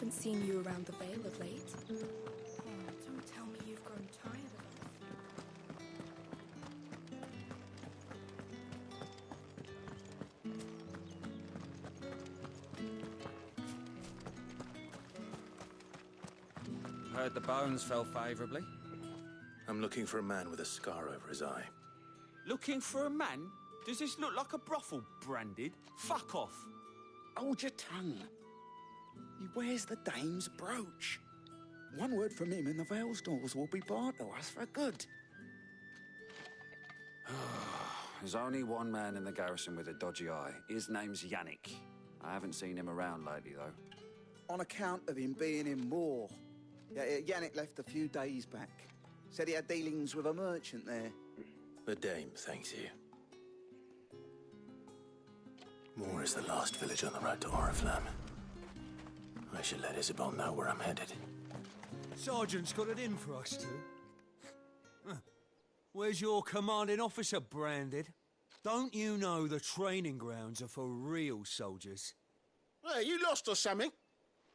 haven't seen you around the Vale of late. Oh, don't tell me you've grown tired of us. Heard the bones fell favourably. I'm looking for a man with a scar over his eye. Looking for a man? Does this look like a brothel, Branded? Fuck off. Hold your tongue. He wears the dame's brooch. One word from him and the Vale's doors will be barred to us for good. There's only one man in the garrison with a dodgy eye. His name's Yannick. I haven't seen him around lately, though. On account of him being in Moor. Yeah, Yannick left a few days back. Said he had dealings with a merchant there. The dame thanks you. Moor is the last village on the road to Oriflamme. I should let Isabel know where I'm headed. Sergeant's got it in for us two. Where's your commanding officer, Branded? Don't you know the training grounds are for real soldiers? Hey, you lost or something?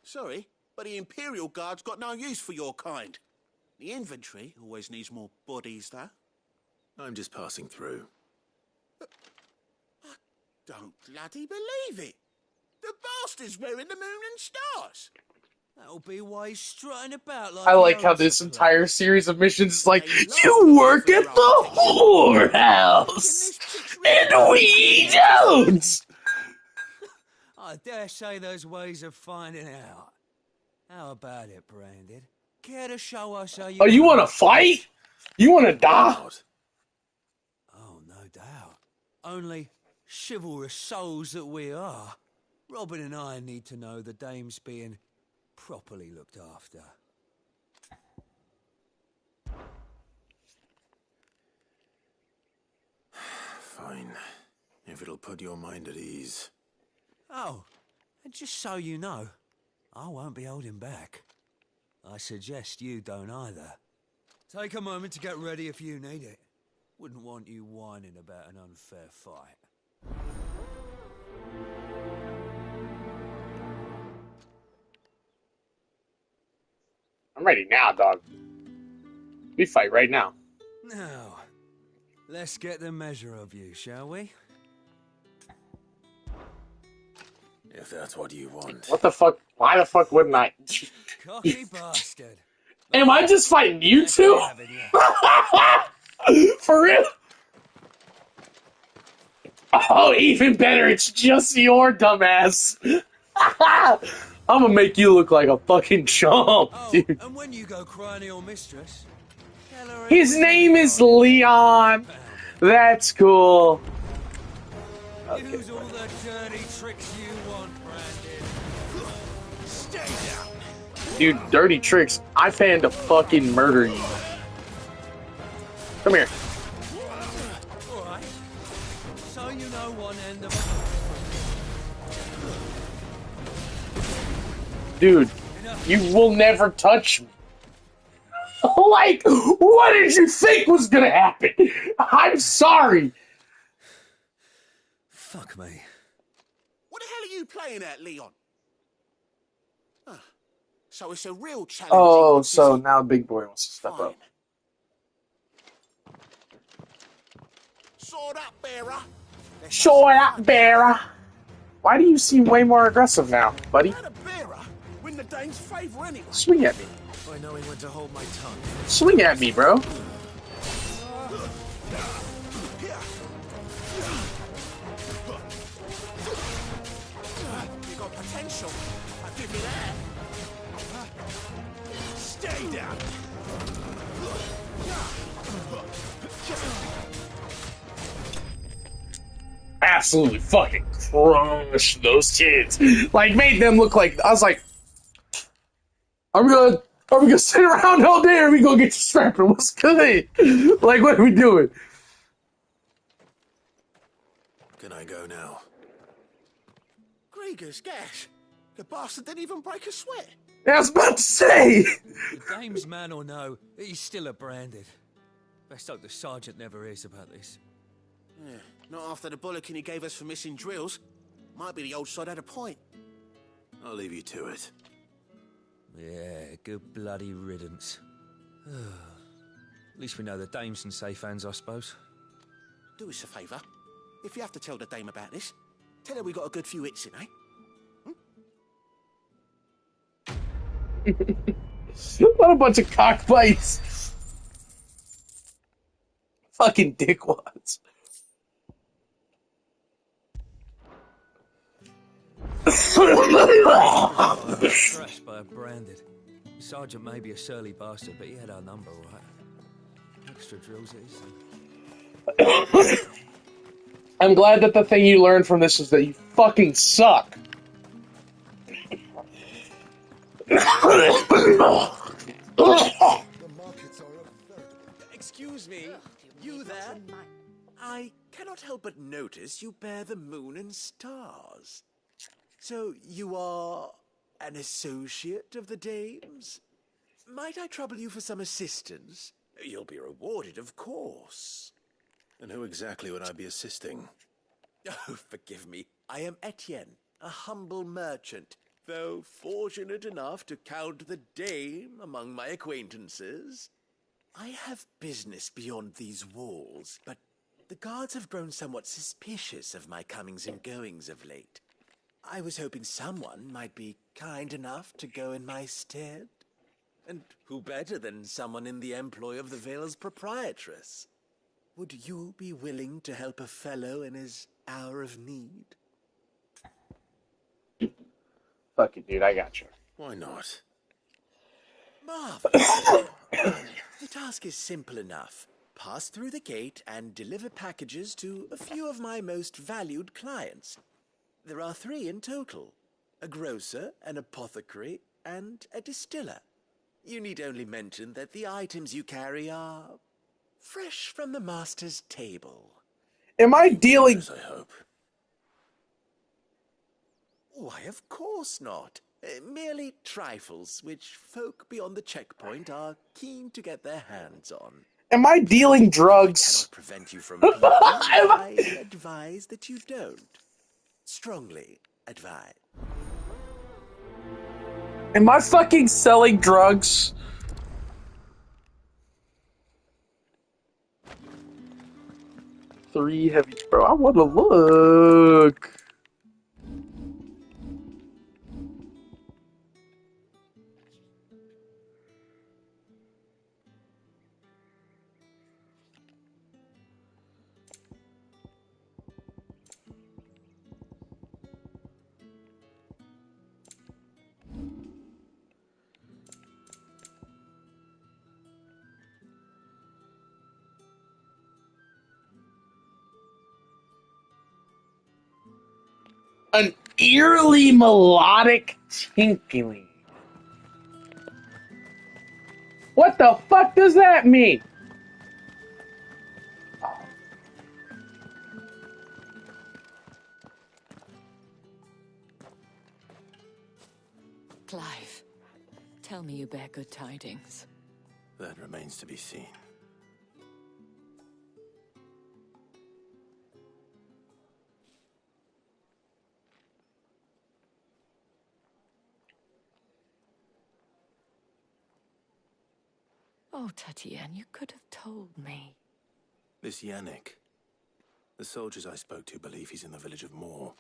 Sorry, but the Imperial Guard's got no use for your kind. The infantry always needs more bodies, though. I'm just passing through. I don't bloody believe it. The bastard's wearing the moon and stars. That'll be why he's strutting about like... I like how this entire series of missions is like, you work at the whorehouse, and we don't! I dare say there's ways of finding out. How about it, Branded? Care to show us how you... Oh, you want to fight? You want to die? Oh, no doubt. Only chivalrous souls that we are, Robin and I need to know the dame's being properly looked after. Fine. If it'll put your mind at ease. Oh, and just so you know, I won't be holding back. I suggest you don't either. Take a moment to get ready if you need it. Wouldn't want you whining about an unfair fight. I'm ready now, dog. We fight right now. Now, let's get the measure of you, shall we? If that's what you want. What the fuck? Why the fuck wouldn't I? Cocky bastard. Am I just fighting you two? For real? Oh, even better, it's just your dumbass. I'm gonna make you look like a fucking chump, dude. And when you go crying to your mistress, his name is Leon. That's cool. Okay. Use all the dirty tricks you want, Branded. Stay down. Dude, dirty tricks. I plan to fucking murder you. Come here. Alright. So you know one end of Dude, you will never touch me. Like, what did you think was gonna happen? I'm sorry. Fuck me. What the hell are you playing at, Leon? Ah, so it's a real challenge. Oh, so now Big Boy wants to step up. Sword up, bearer. Sword up, bearer. Why do you seem way more aggressive now, buddy? Let a bearer win the dame's favor anyway. Swing at me. I know when to hold my tongue. Swing at me, bro. You got potential. I'll give you that. Stay down. Absolutely fucking crushed those kids. Like, made them look like... I was like... Are we gonna sit around all day or are we gonna get to strapping? What's good? Like, what are we doing? Can I go now? Gregor's gas. The bastard didn't even break a sweat. I was about to say! The dame's man or no, he's still a Branded. Best hope the sergeant never hears about this. Yeah, not after the bullocking he gave us for missing drills. Might be the old sod had a point. I'll leave you to it. Yeah, good bloody riddance. At least we know the dame's in safe hands, I suppose. Do us a favour. If you have to tell the dame about this, tell her we got a good few hits in, eh? What a bunch of cockfights. Fucking dickwads. Stressed by a branded. Sergeant may be a surly bastard, but he had our number, all right? Extra drills it is. I'm glad that the thing you learned from this is that you fucking suck. Excuse me, you there? I cannot help but notice you bear the moon and stars. So you are an associate of the dame's? Might I trouble you for some assistance? You'll be rewarded, of course. And who exactly would I be assisting? Oh, forgive me. I am Etienne, a humble merchant, though fortunate enough to count the dame among my acquaintances. I have business beyond these walls, but the guards have grown somewhat suspicious of my comings and goings of late. I was hoping someone might be kind enough to go in my stead. And who better than someone in the employ of the Vale's proprietress? Would you be willing to help a fellow in his hour of need? Fuck it, dude, I got you. Why not? Marvelous. The task is simple enough. Pass through the gate and deliver packages to a few of my most valued clients. There are 3 in total: a grocer, an apothecary, and a distiller. You need only mention that the items you carry are fresh from the master's table. Am I dealing... I hope. Why, of course not. Merely trifles, which folk beyond the checkpoint are keen to get their hands on. Am I dealing drugs? Cannot prevent you from peeping. I advise that you don't. Strongly advise. Am I fucking selling drugs? Three heavy... Bro, I want to look. An eerily melodic tinkling. What the fuck does that mean? Clive, tell me you bear good tidings. That remains to be seen. Oh, Tatienne, you could have told me. This Yannick. The soldiers I spoke to believe he's in the village of Moor.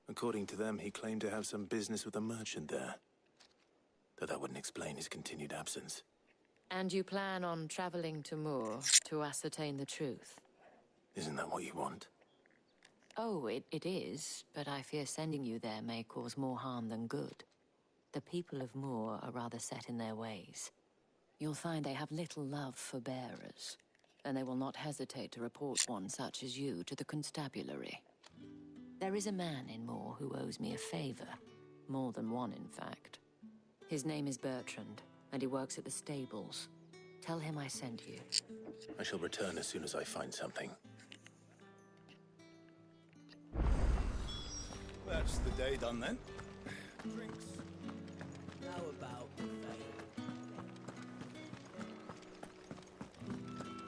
According to them, he claimed to have some business with a merchant there. Though that wouldn't explain his continued absence. And you plan on traveling to Moor to ascertain the truth? Isn't that what you want? Oh, it is, but I fear sending you there may cause more harm than good. The people of Moor are rather set in their ways. You'll find they have little love for bearers, and they will not hesitate to report one such as you to the constabulary. There is a man in Moor who owes me a favor. More than one, in fact. His name is Bertrand, and he works at the stables. Tell him I sent you. I shall return as soon as I find something. That's the day done then. Drinks. How about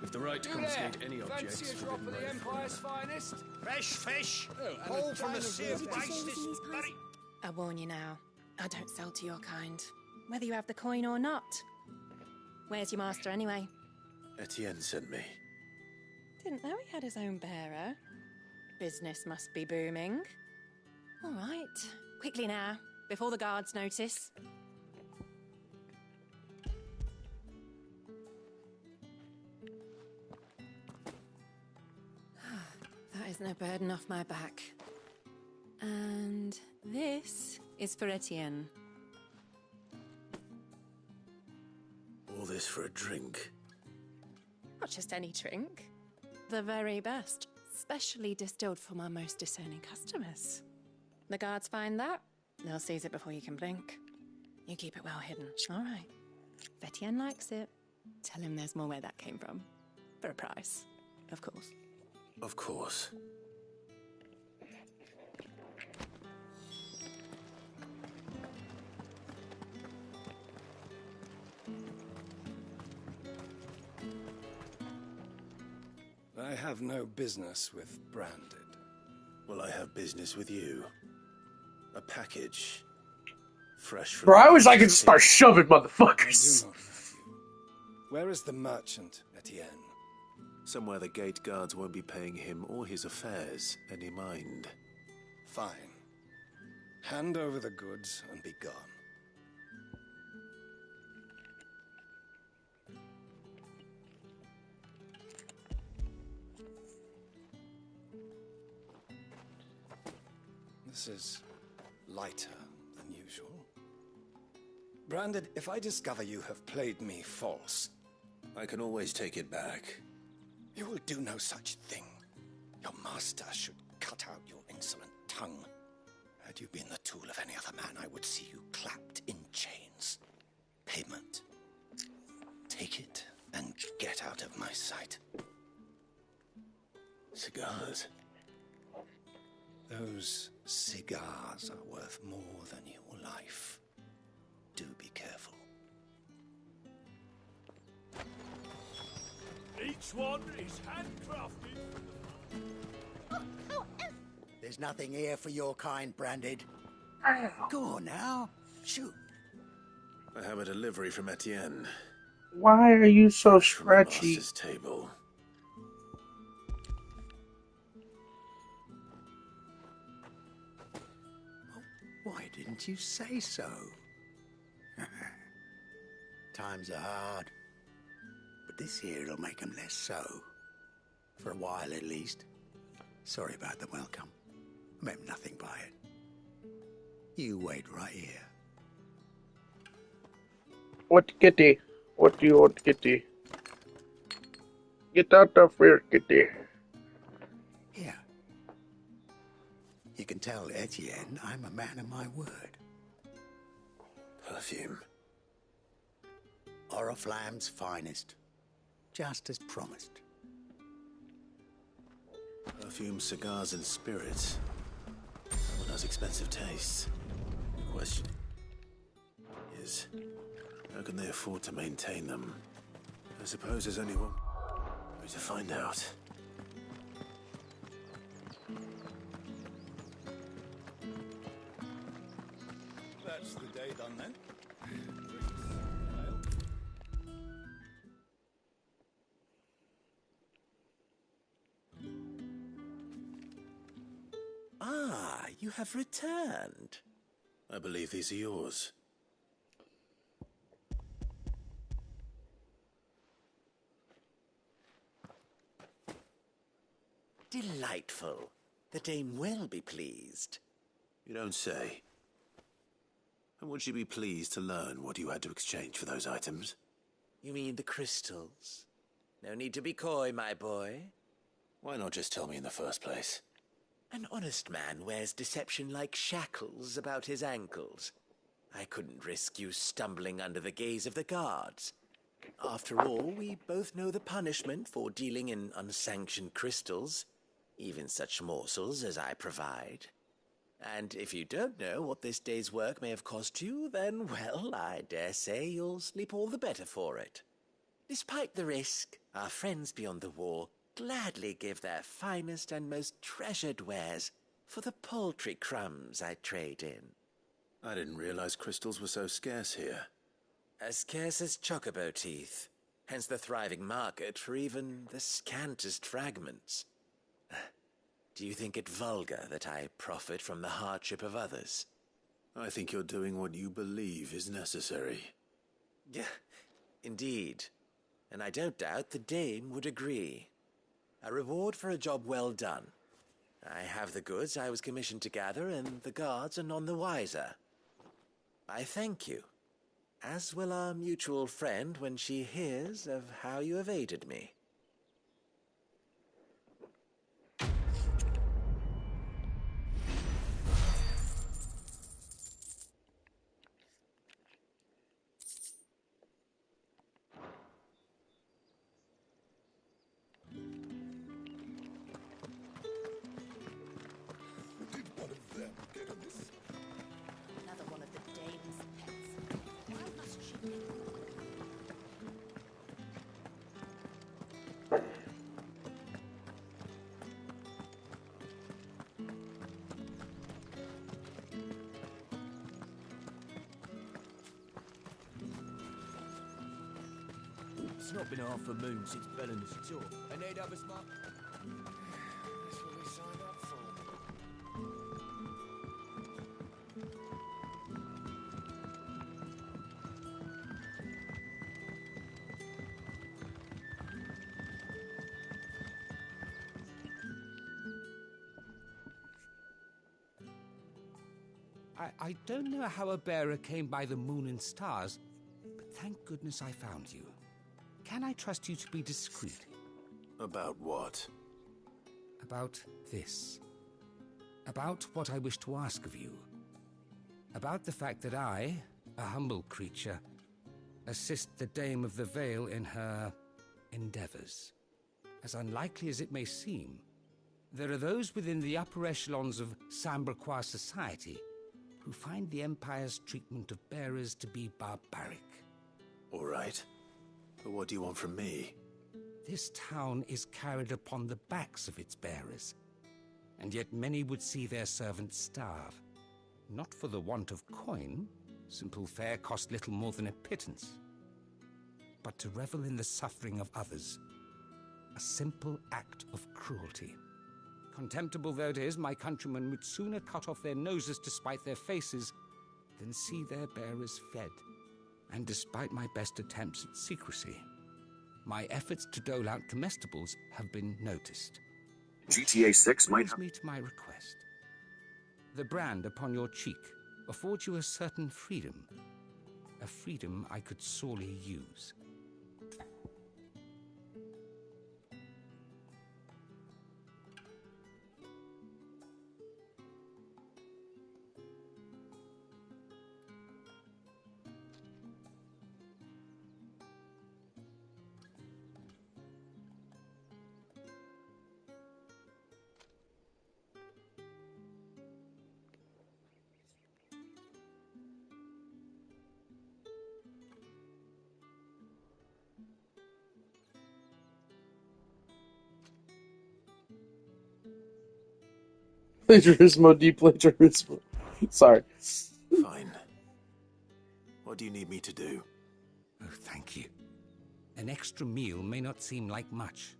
If the right to confiscate any objects is forbidden by the Empire's finest. Fresh fish, all from the sea of wasted. I warn you now, I don't sell to your kind. whether you have the coin or not. Where's your master, anyway? Etienne sent me. Didn't know he had his own bearer. Business must be booming. All right, quickly now, before the guards notice. That is no burden off my back. And this is for Etienne. All this for a drink. Not just any drink. The very best, specially distilled for my most discerning customers. The guards find that, they'll seize it before you can blink. You keep it well hidden, all right? If Etienne likes it, tell him there's more where that came from. For a price, of course. Of course. I have no business with Branded. Well, I have business with you. A package. Fresh from... Bro, I wish I could just start shoving I do motherfuckers. not love you. Where is the merchant, Etienne? Somewhere the gate guards won't be paying him or his affairs any mind. Fine. Hand over the goods and be gone. This is lighter than usual. Branded, if I discover you have played me false... I can always take it back. You will do no such thing. Your master should cut out your insolent tongue. Had you been the tool of any other man, I would see you clapped in chains. Payment. Take it and get out of my sight. Cigars. Those cigars are worth more than your life. Do be careful. Each one is handcrafted. There's nothing here for your kind, Branded. Go on now. Shoot. I have a delivery from Etienne. Why are you so From the stretchy? master's table. Why didn't you say so? Times are hard. But this here'll make 'em less so. For a while, at least. Sorry about the welcome. I meant nothing by it. You wait right here. What, Kitty? What do you want, Kitty? Get out of here, Kitty. Here. You can tell Etienne I'm a man of my word. Perfume. Oriflamme's finest. Just as promised. Perfume, cigars, and spirits. Someone has expensive tastes. The question is, how can they afford to maintain them? I suppose there's only one way to find out. That's the day done then. Ah, you have returned. I believe these are yours. Delightful. The dame will be pleased. You don't say. And would she be pleased to learn what you had to exchange for those items? You mean the crystals? No need to be coy, my boy. Why not just tell me in the first place? An honest man wears deception like shackles about his ankles. I couldn't risk you stumbling under the gaze of the guards. After all, we both know the punishment for dealing in unsanctioned crystals, even such morsels as I provide. And if you don't know what this day's work may have cost you, then, well, I dare say you'll sleep all the better for it. Despite the risk, our friends beyond the wall gladly give their finest and most treasured wares for the paltry crumbs I trade in. I didn't realize crystals were so scarce here. As scarce as chocobo teeth, hence the thriving market for even the scantest fragments. Do you think it vulgar that I profit from the hardship of others? I think you're doing what you believe is necessary. Yeah, indeed. And I don't doubt the dame would agree. A reward for a job well done. I have the goods I was commissioned to gather, and the guards are none the wiser. I thank you, as will our mutual friend when she hears of how you have aided me. Another one of the dame's pets. Why must she be? It's not been half a moon since Belen's tour, and they'd have us marked. That's what we signed up for. I don't know how a bearer came by the moon and stars, but thank goodness I found you. Can I trust you to be discreet? About what? About this. About what I wish to ask of you. About the fact that I, a humble creature, assist the Dame of the Vale in her endeavors. As unlikely as it may seem, there are those within the upper echelons of Samberquois society who find the Empire's treatment of bearers to be barbaric. All right. But what do you want from me? This town is carried upon the backs of its bearers, and yet many would see their servants starve. Not for the want of coin, simple fare cost little more than a pittance, but to revel in the suffering of others, a simple act of cruelty. Contemptible though it is, my countrymen would sooner cut off their noses to spite their faces than see their bearers fed. And despite my best attempts at secrecy, my efforts to dole out comestibles have been noticed. GTA 6 might me to my request. The brand upon your cheek affords you a certain freedom, a freedom I could sorely use. Plagiarismo, deplagiarismo. Sorry. Fine. What do you need me to do? Oh, thank you. An extra meal may not seem like much,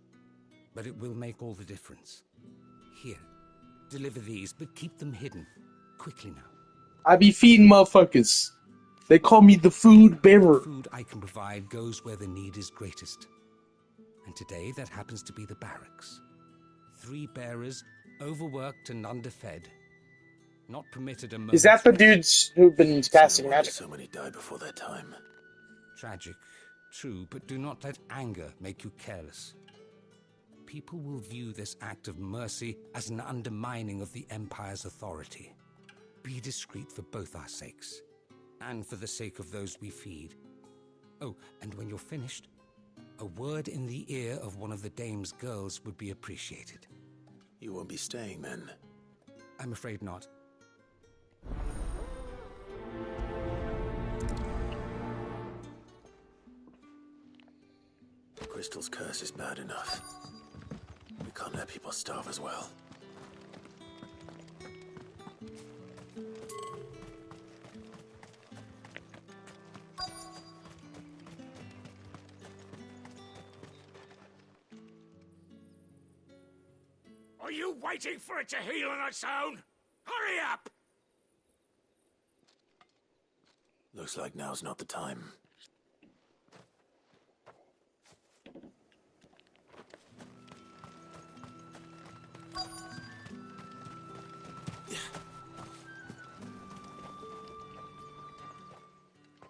but it will make all the difference. Here, deliver these, but keep them hidden. Quickly now. I be feeding motherfuckers. They call me the food bearer. The food I can provide goes where the need is greatest. And today that happens to be the barracks. 3 bearers, overworked and underfed. Not permitted a moment. Is that the dudes who've been casting magic? So many die before their time. Tragic, true, but do not let anger make you careless. People will view this act of mercy as an undermining of the Empire's authority. Be discreet for both our sakes, and for the sake of those we feed. Oh, and when you're finished, a word in the ear of one of the Dame's girls would be appreciated. You won't be staying then? I'm afraid not. Crystal's curse is bad enough. We can't let people starve as well. Are you waiting for it to heal on its own? Hurry up! Looks like now's not the time.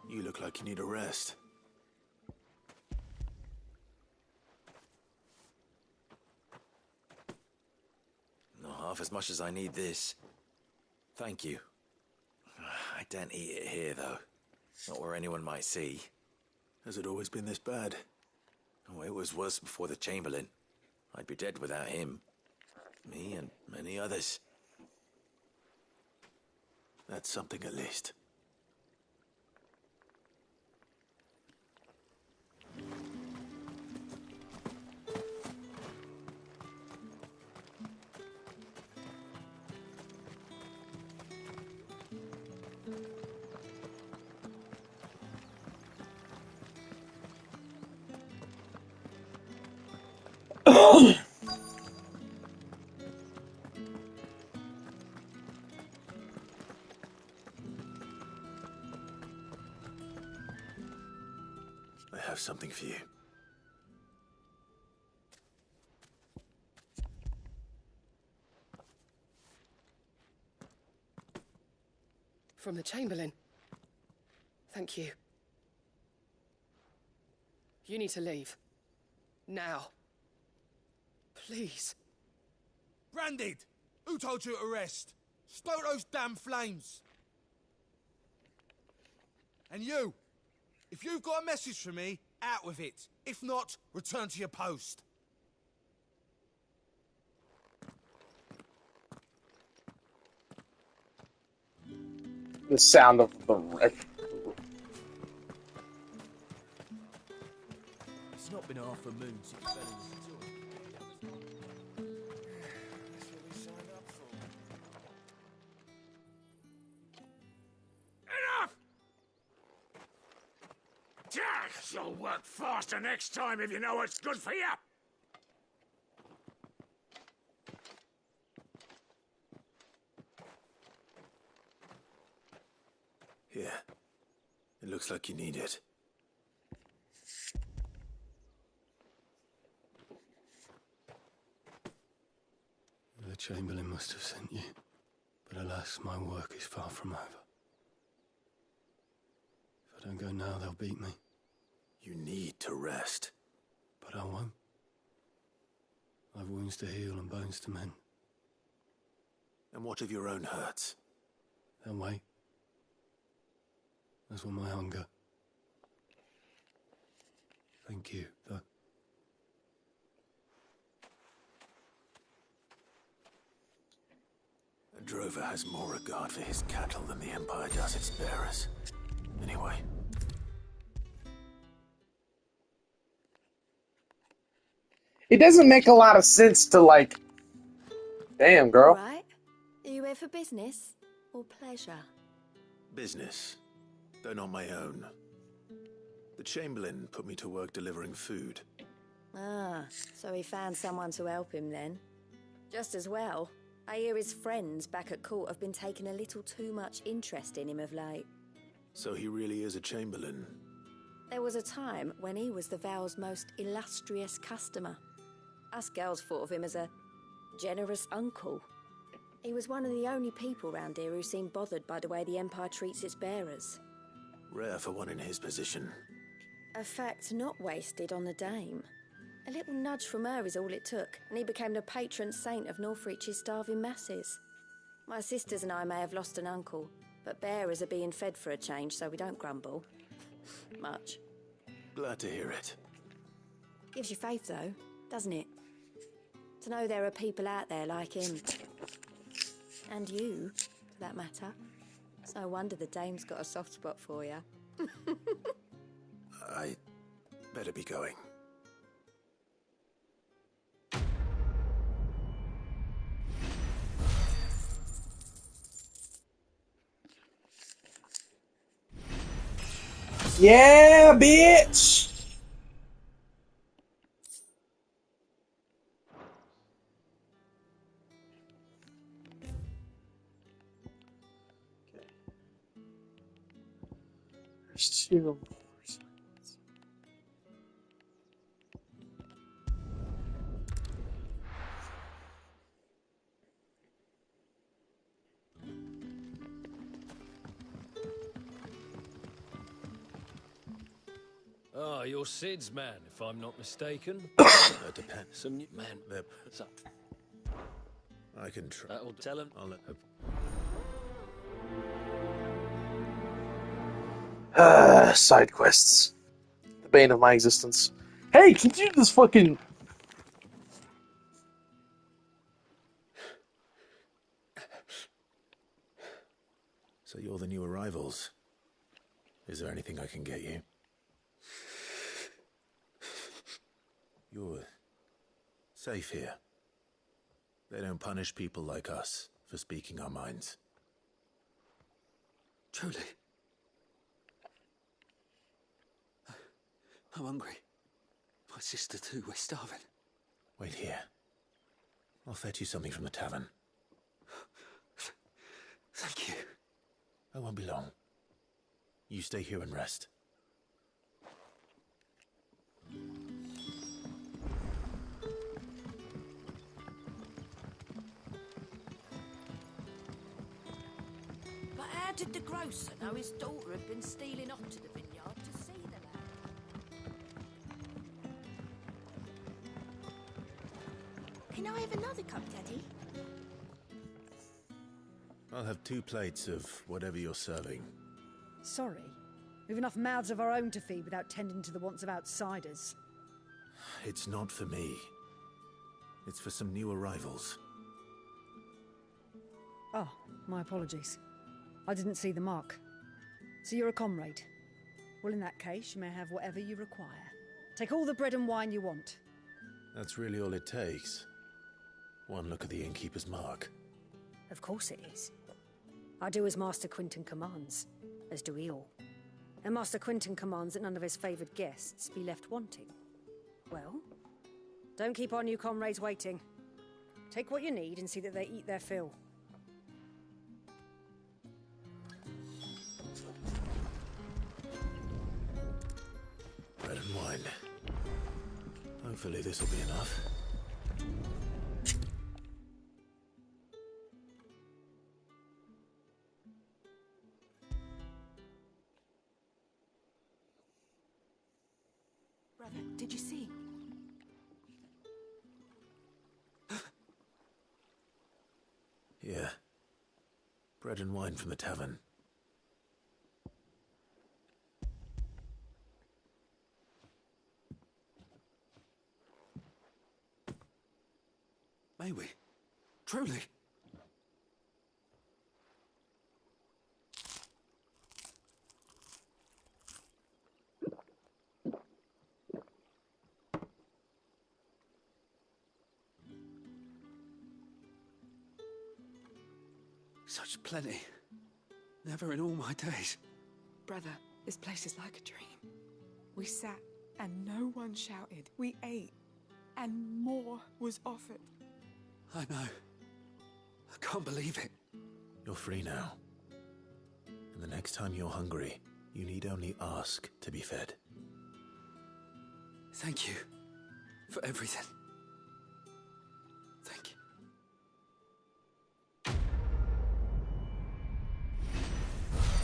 You look like you need a rest. Not half as much as I need this. Thank you. I don't eat it here, though. Not where anyone might see. Has it always been this bad? Oh, it was worse before the Chamberlain. I'd be dead without him. Me and many others. That's something at least. I have something for you. From the Chamberlain. Thank you. You need to leave. Now. Please. Branded! Who told you to rest? Stoke those damn flames! And you! If you've got a message for me, out with it. If not, return to your post. The sound of the wreck. It's not been half a moon since Belen's Enough! You'll work faster next time if you know what's good for you. Here. It looks like you need it. The Chamberlain must have sent you, but alas, my work is far from over. If I don't go now, they'll beat me. You need to rest. But I won't. I've wounds to heal and bones to mend. And what of your own hurts? They'll wait. As will my hunger. Thank you, though. A drover has more regard for his cattle than the Empire does its bearers. Anyway. It doesn't make a lot of sense to, like... Damn, girl. Right. Are you here for business or pleasure? Business, though not my own. The Chamberlain put me to work delivering food. Ah, so he found someone to help him then. Just as well. I hear his friends back at court have been taking a little too much interest in him of late. So he really is a Chamberlain. There was a time when he was the Vale's most illustrious customer. Us girls thought of him as a generous uncle. He was one of the only people round here who seemed bothered by the way the Empire treats its bearers. Rare for one in his position. A fact not wasted on the dame. A little nudge from her is all it took, and he became the patron saint of Northreach's starving masses. My sisters and I may have lost an uncle, but bearers are being fed for a change, so we don't grumble. Much. Glad to hear it. Gives you faith, though, doesn't it? To know there are people out there like him. And you, for that matter. It's no wonder the dame's got a soft spot for you. I better be going. Yeah, bitch! Ah, you're Sid's man, if I'm not mistaken. It depends. Some new man. So, I can try. that'll tell him. I'll let Side quests. The bane of my existence. Hey, continue this fucking... So you're the new arrivals. Is there anything I can get you? You're safe here. They don't punish people like us for speaking our minds. Truly. I'm hungry. My sister too, we're starving. Wait here. I'll fetch you something from the tavern. Thank you. I won't be long. You stay here and rest. But how did the grocer know his daughter had been stealing off to the vineyard to see the lad? Can I have another cup, Daddy? I'll have 2 plates of whatever you're serving. Sorry. We've enough mouths of our own to feed without tending to the wants of outsiders. It's not for me. It's for some new arrivals. Oh, my apologies. I didn't see the mark. So you're a comrade. Well, in that case, you may have whatever you require. Take all the bread and wine you want. That's really all it takes. One look at the innkeeper's mark. Of course it is. I do as Master Quinton commands, as do we all. And Master Quinton commands that none of his favoured guests be left wanting. Well, don't keep our new comrades waiting. Take what you need and see that they eat their fill. Bread and wine. Hopefully this'll be enough. Brother, did you see? Yeah. Bread and wine from the tavern. May we? Truly? Such plenty. Never in all my days. Brother, this place is like a dream. We sat and no one shouted. We ate and more was offered. I know. I can't believe it. You're free now. And the next time you're hungry, you need only ask to be fed. Thank you for everything. Thank you.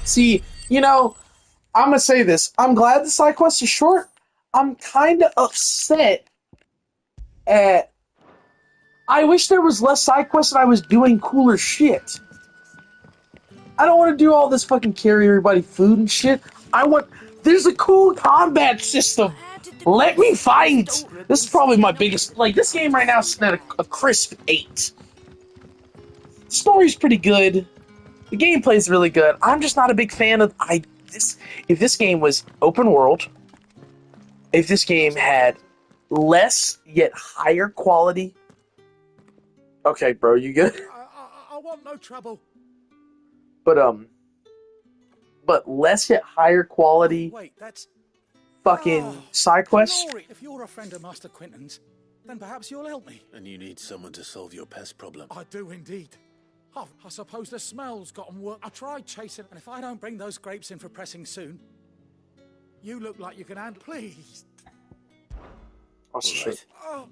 See, you know, I'm gonna say this. I'm glad the side quest is short. I'm kind of upset at... I wish there was less side quests and I was doing cooler shit. I don't want to do all this fucking carry everybody food and shit. I want... There's a cool combat system. Let me fight. This is probably my biggest... Like, this game right now is at a crisp 8. The story's pretty good. The gameplay's really good. I'm just not a big fan of... If this game was open world, if this game had less yet higher quality... Okay, bro, you good? I want no trouble. But less yet higher quality Wait, that's... fucking side quests. Glory, if you're a friend of Master Quinton's, then perhaps you'll help me. And you need someone to solve your pest problem. I do indeed. Oh, I suppose the smell's gotten worse. I tried chasing, and if I don't bring those grapes in for pressing soon, You look like you can handle. Please. Oh, shit. Oh.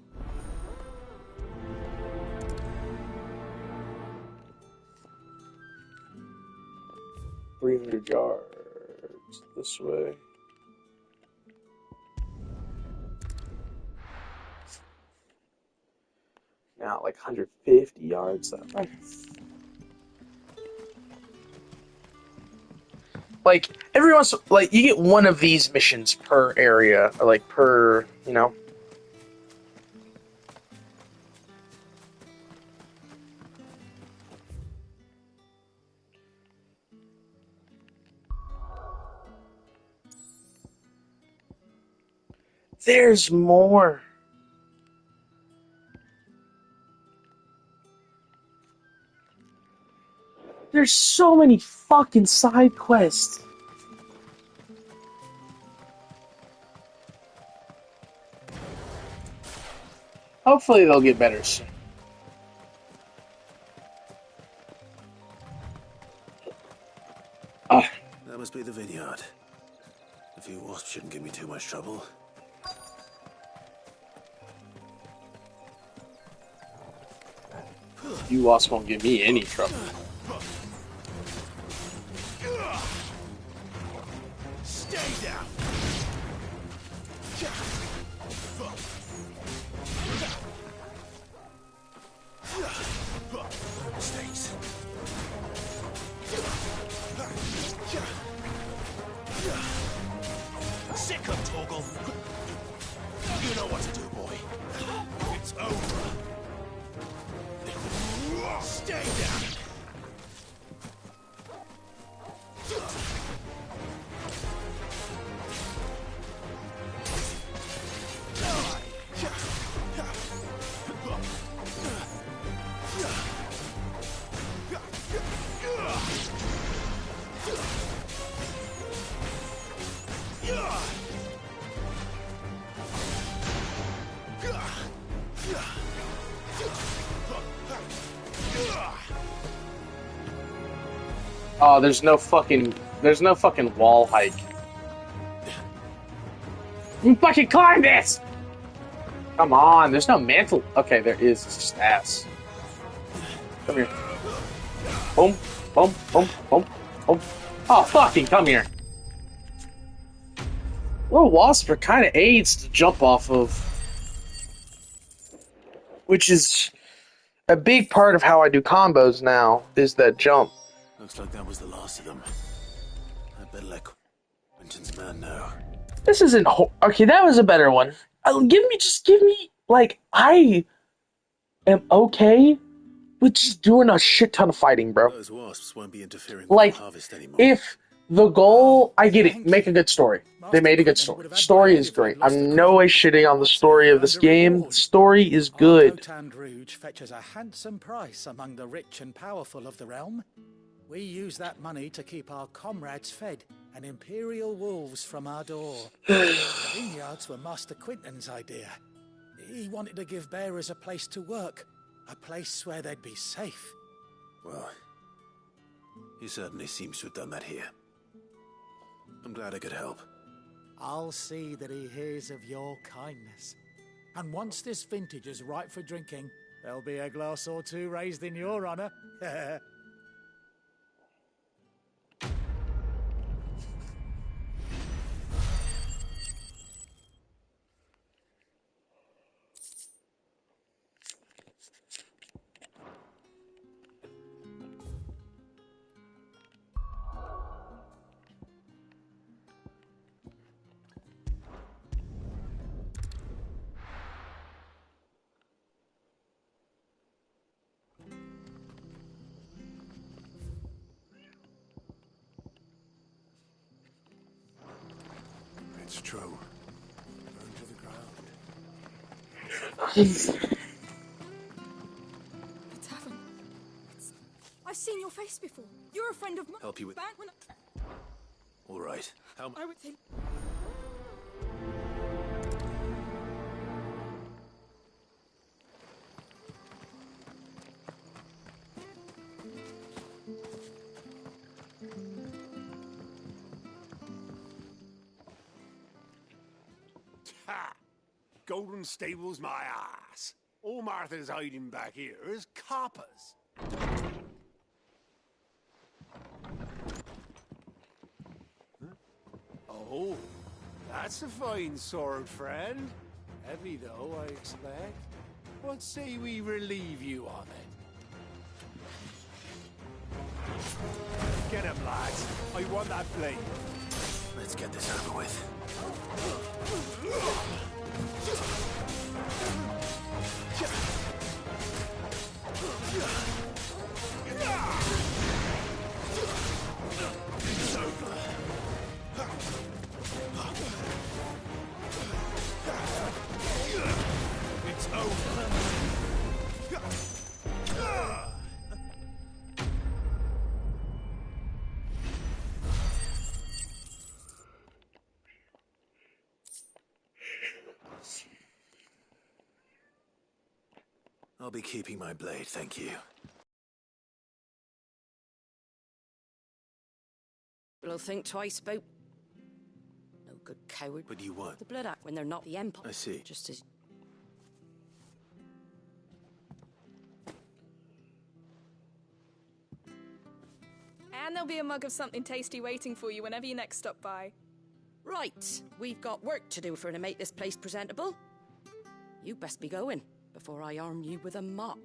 300 yards this way. Now, like 150 yards that way. Like, every once, like, you get one of these missions per area, or like per, you know. There's more. There's so many fucking side quests. Hopefully they'll get better soon. That must be the vineyard. A few wasps shouldn't give me too much trouble. You wasps won't give me any trouble. Stay down. Snakes. Sick of Torgal. You know what to do, boy. It's over. Stay down. Oh, there's no fucking wall hike. You fucking climb this! Come on, there's no mantle. Okay, there is. It's just ass. Come here. Boom, boom, boom, boom, boom. Oh, fucking come here. Little wasps are kind of aids to jump off of, which is a big part of how I do combos now, is that jump. Looks like that was the last of them. I'd better let Quentin's man know. This isn't okay. That was a better one. Give me like, I am okay with just doing a shit ton of fighting, bro. Those wasps won't be interfering Like, with the harvest anymore. if the goal, I get it, make a good story. They made a good story. Story is great. I'm no way shitting on the story of this game. The story is good. Tand Rouge fetches a handsome price among the rich and powerful of the realm. We use that money to keep our comrades fed and imperial wolves from our door. The vineyards were Master Quinton's idea. He wanted to give bearers a place to work, a place where they'd be safe. Well, he certainly seems to have done that here. I'm glad I could help. I'll see that he hears of your kindness. And once this vintage is ripe for drinking, there'll be a glass or two raised in your honor. It's true. Burn to the ground. The tavern. I've seen your face before. You're a friend of mine. Help you with... Back when All right. How I would think. golden stables my ass. All Martha's hiding back here is coppers. Oh, that's a fine sword, friend. Heavy, though, I expect. What say we relieve you of it? Get him, lads. I want that blade. Let's get this over with. It's over. It's over. I'll be keeping my blade, thank you. We'll think twice about... No good coward. But you what? The Blood Act when they're not the Empire. I see. Just as... And there'll be a mug of something tasty waiting for you whenever you next stop by. Right, we've got work to do for to make this place presentable. You best be going before I arm you with a mop.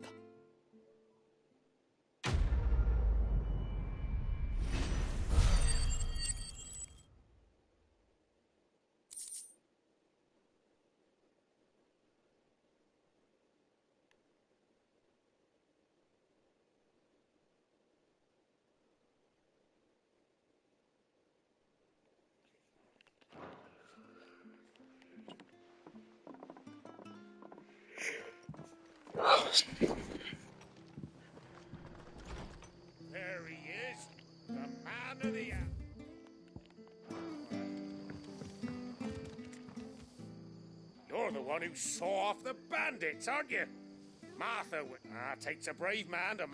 There he is, the man of the hour. You're the one who saw off the bandits, aren't you? Martha takes a brave man to...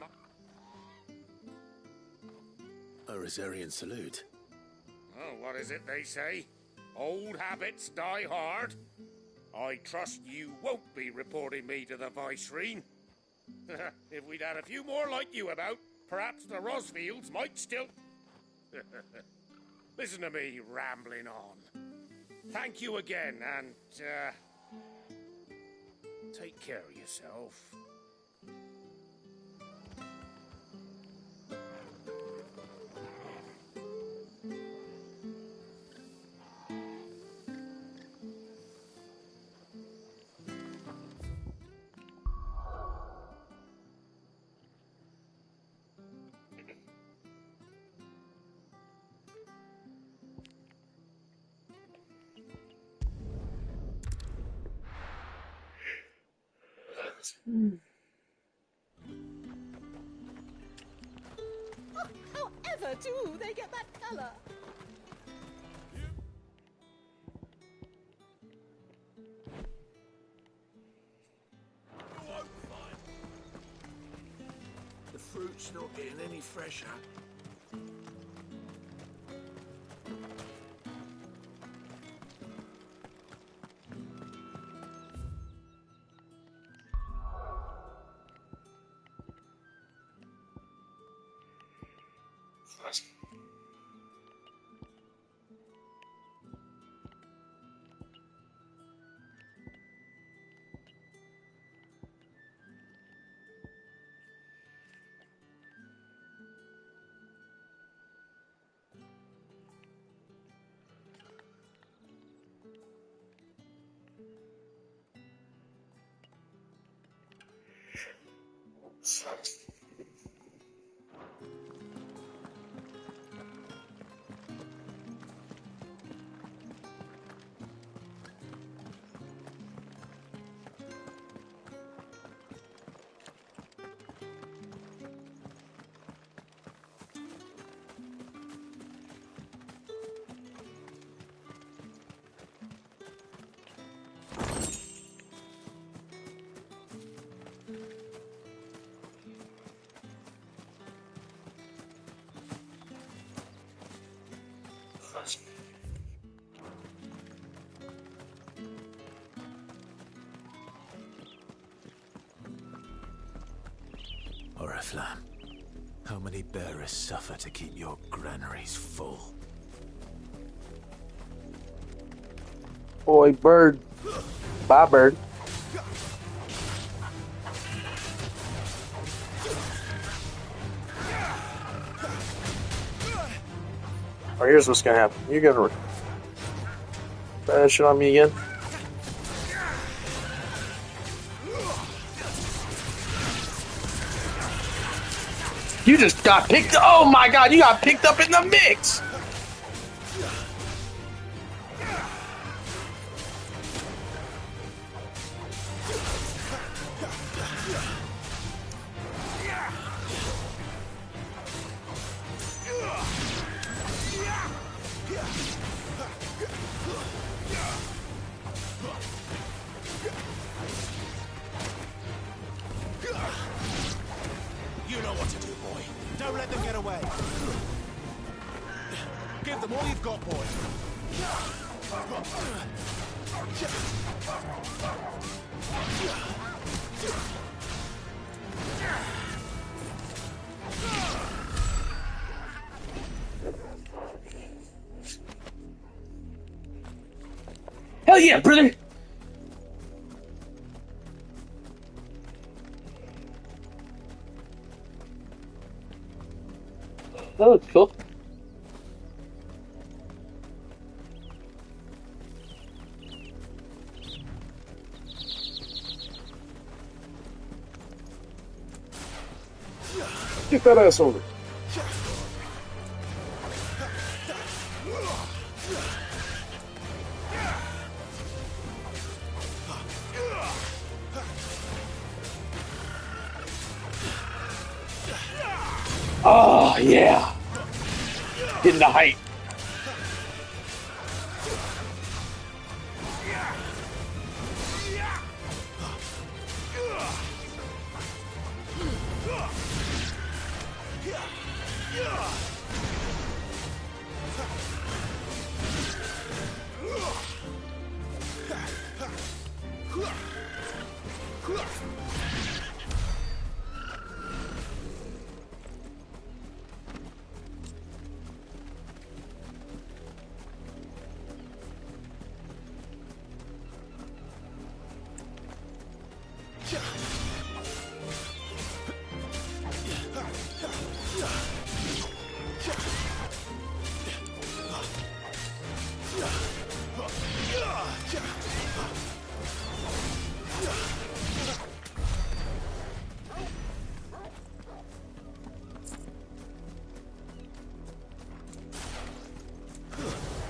A Rosarian salute. Oh, what is it they say? Old habits die hard. I trust you won't be reporting me to the Viceroy. If we'd had a few more like you about, perhaps the Rosfields might still... Listen to me rambling on. Thank you again, and, take care of yourself. However do they get that colour? The fruit's not getting any fresher. Flam. How many bearers suffer to keep your granaries full? Boy, bird. Bye, bird. Oh, here's what's gonna happen. You're gonna try that shit on me again. You just got picked. Oh my god, you got picked up in the mix. You know what to do, boy. Don't let them get away. Give them all you've got, boy. Hell yeah, brother! That looks cool. Get that ass over. Oh, yeah. Hitting the height.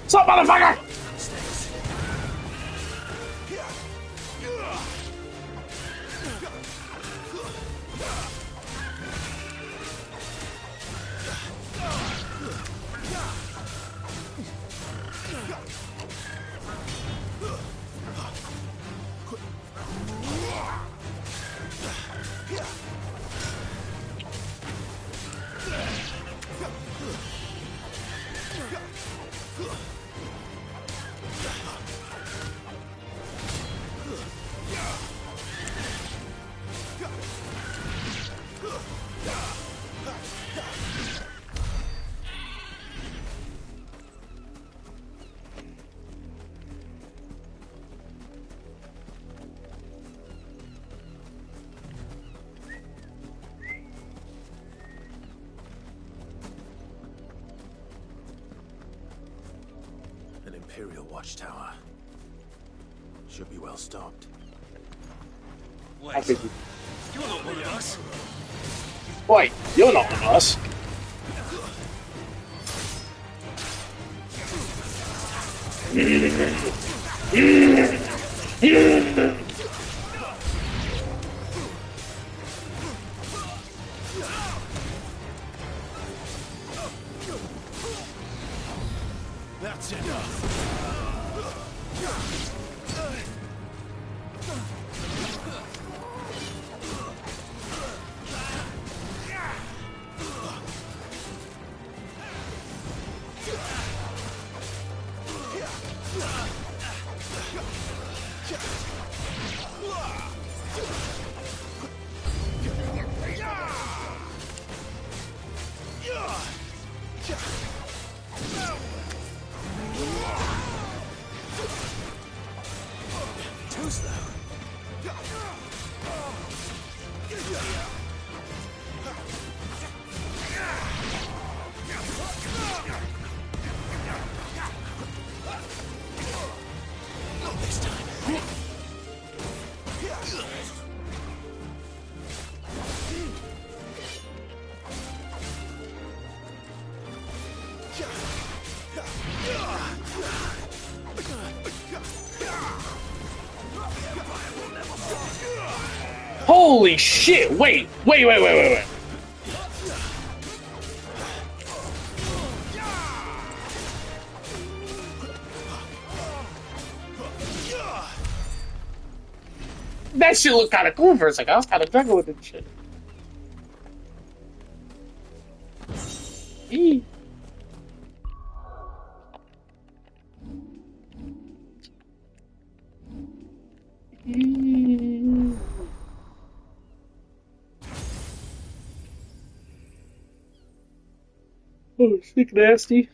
What's up, motherfucker? An Imperial watchtower. Should be well stocked. Wait, You're not one of us. Wait, you're not one of us. That's enough. Too slow. Not this time. Holy shit! Wait. That shit looked kind of cool for a second. I was kind of juggling with this shit. Eee. Oh, sick nasty.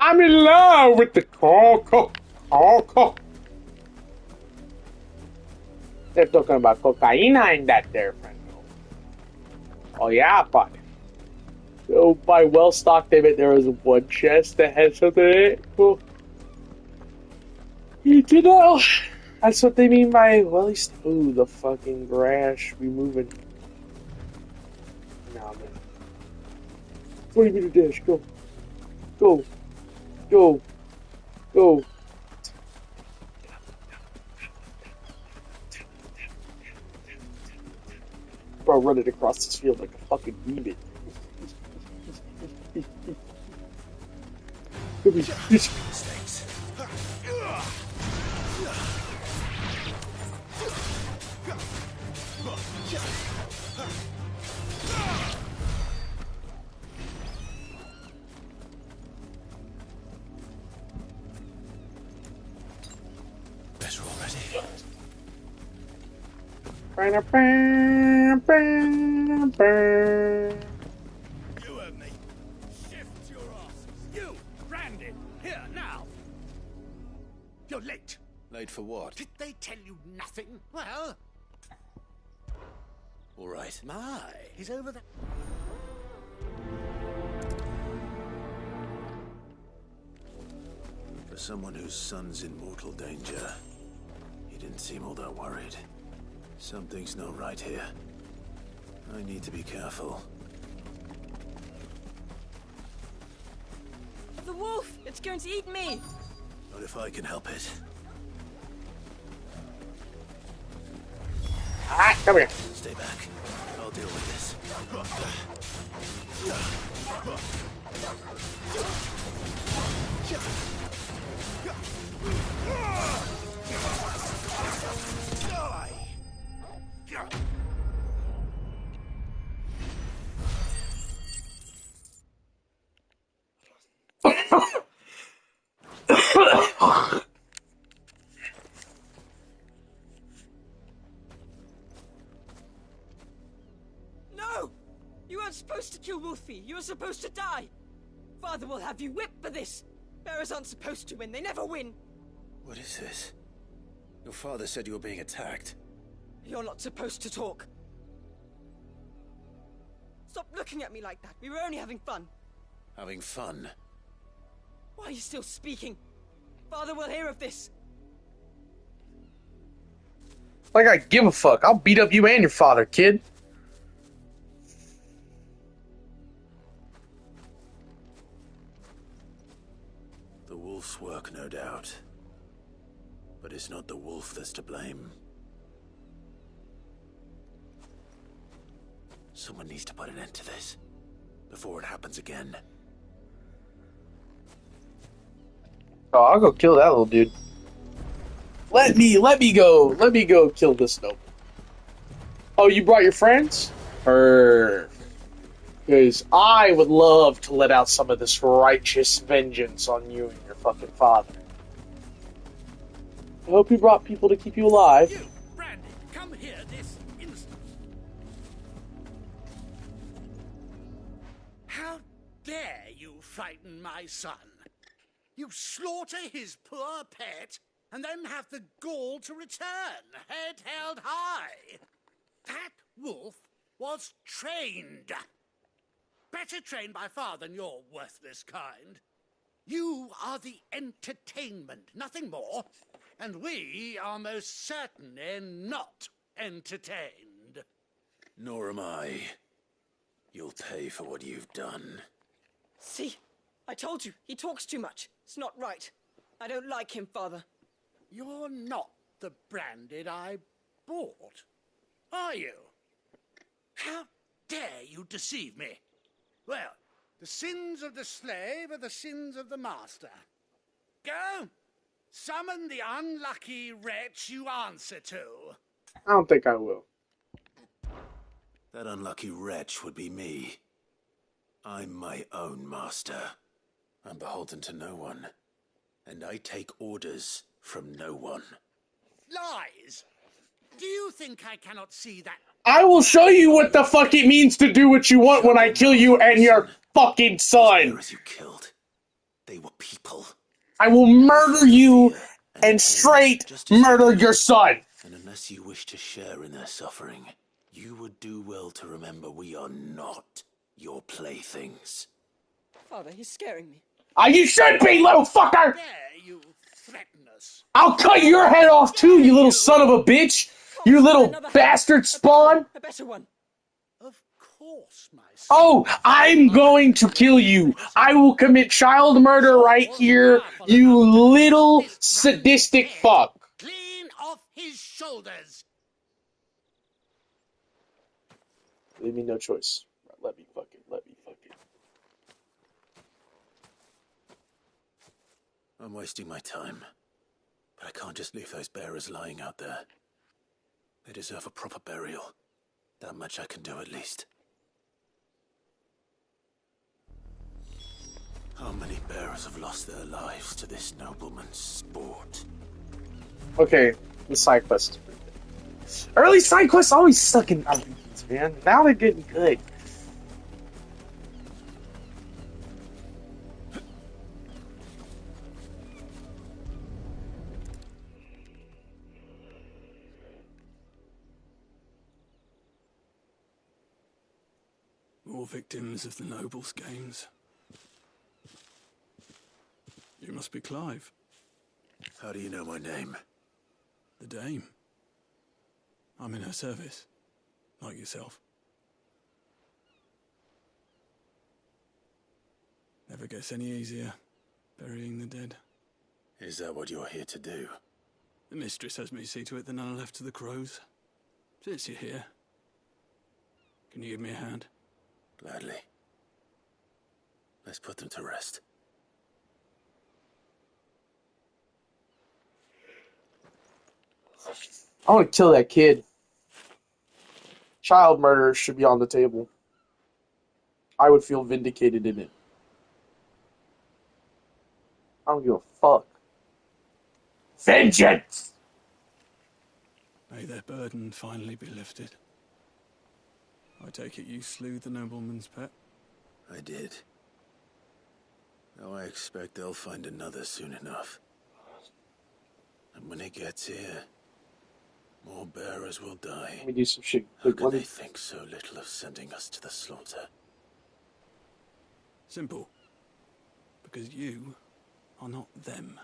I'm in love with the coco. They're talking about cocaina in that there, friend. Oh yeah, buddy. So by well stocked, they meant there was one chest that had something in it. Well, you know, that's what they mean by well. Ooh, the fucking grass be moving. Nah, man. 20-meter dash, go. Bro, running across this field like a fucking demon. Better already. You and me. Shift your asses. You, Brandon. Here, now. You're late. Late for what? Did they tell you nothing? Well... All right. My, he's over there. For someone whose son's in mortal danger, he didn't seem all that worried. Something's not right here. I need to be careful. The wolf! It's going to eat me! Not if I can help it. Alright, come here. Stay back. I'll deal with this. No! You weren't supposed to kill Wolfie. You were supposed to die. Father will have you whipped for this. Bearers aren't supposed to win. They never win. What is this? Your father said you were being attacked. You're not supposed to talk. Stop looking at me like that. We were only having fun. Having fun? Why are you still speaking? Father will hear of this. Like I give a fuck. I'll beat up you and your father, kid. The wolf's work, no doubt. But it's not the wolf that's to blame. Someone needs to put an end to this before it happens again. Oh, I'll go kill that little dude. Let me go kill this noble. Oh, you brought your friends? Because I would love to let out some of this righteous vengeance on you and your fucking father. I hope you brought people to keep you alive. You, Brandy, come here this instant. How dare you frighten my son? You slaughter his poor pet, and then have the gall to return, head held high. That wolf was trained. Better trained by far than your worthless kind. You are the entertainment, nothing more. And we are most certainly not entertained. Nor am I. You'll pay for what you've done. See? I told you, he talks too much. It's not right. I don't like him, Father. You're not the Branded I bought, are you? How dare you deceive me? Well, the sins of the slave are the sins of the master. Go, summon the unlucky wretch you answer to. I don't think I will. That unlucky wretch would be me. I'm my own master. I'm beholden to no one. And I take orders from no one. Lies! Do you think I cannot see that? I will show you what the fuck it means to do what you want when I kill you and your fucking son. You killed. They were people. I will murder you and straight murder your son. And unless you wish to share in their suffering, you would do well to remember we are not your playthings. Father, he's scaring me. You should be, little fucker! Dare you threaten us? I'll cut your head off too, you little son of a bitch! You little bastard spawn! A better one. Of course, my son. Oh, I'm going to kill you. I will commit child murder right here, you little sadistic fuck. Clean off his shoulders. Leave me no choice. Let me fucking. I'm wasting my time. But I can't just leave those bearers lying out there. They deserve a proper burial. That much I can do at least. How many bearers have lost their lives to this nobleman's sport? Okay, the side quest is pretty good. Early side quests always suck in RPGs, man. Now they're getting good. More victims of the Nobles' games. You must be Clive. How do you know my name? The Dame. I'm in her service, like yourself. Never gets any easier, burying the dead. Is that what you're here to do? The mistress has me see to it that none are left to the crows. Since you're here, can you give me a hand? Gladly. Let's put them to rest. I want to kill that kid. Child murder should be on the table. I would feel vindicated in it. I don't give a fuck. Vengeance! May their burden finally be lifted. I take it you slew the nobleman's pet? I did. Now I expect they'll find another soon enough. And when it gets here, more bearers will die. Let me do some shit. How could they think so little of sending us to the slaughter? Simple. Because you are not them.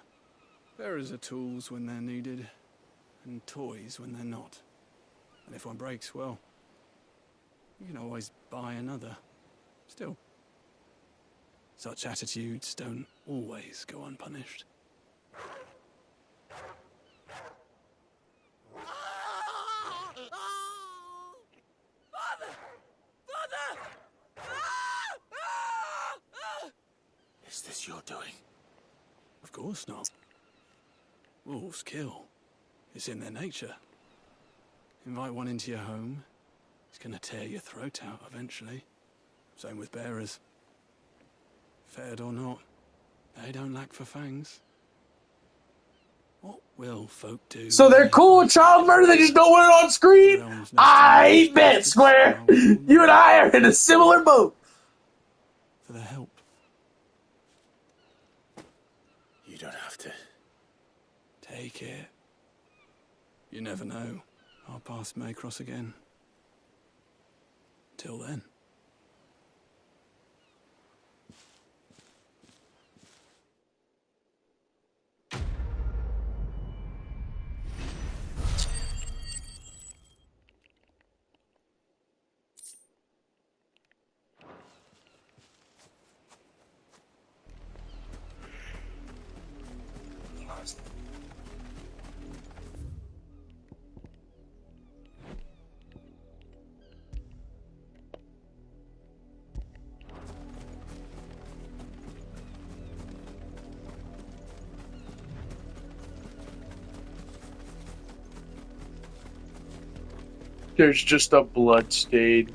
Bearers are tools when they're needed, and toys when they're not. And if one breaks, well, you can always buy another. Still, such attitudes don't always go unpunished. Is this your doing? Of course not. Wolves kill. It's in their nature. Invite one into your home, it's gonna tear your throat out eventually. Same with bearers. Fed or not, they don't lack for fangs. What will folk do? So they're cool with child murder, they just don't want it on screen? I bet, Square! You and I are in a similar boat. For their help. You don't have to. Take it. You never know. Our paths may cross again. Till then. There's just a blood stain.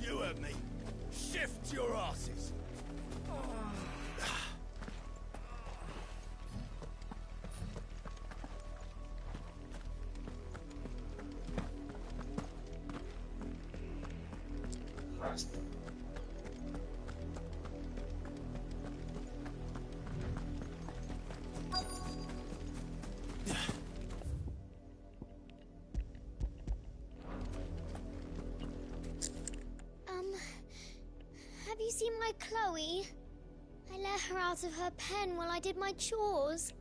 You heard me. Shift your asses. Have you seen my Chloe? I let her out of her pen while I did my chores.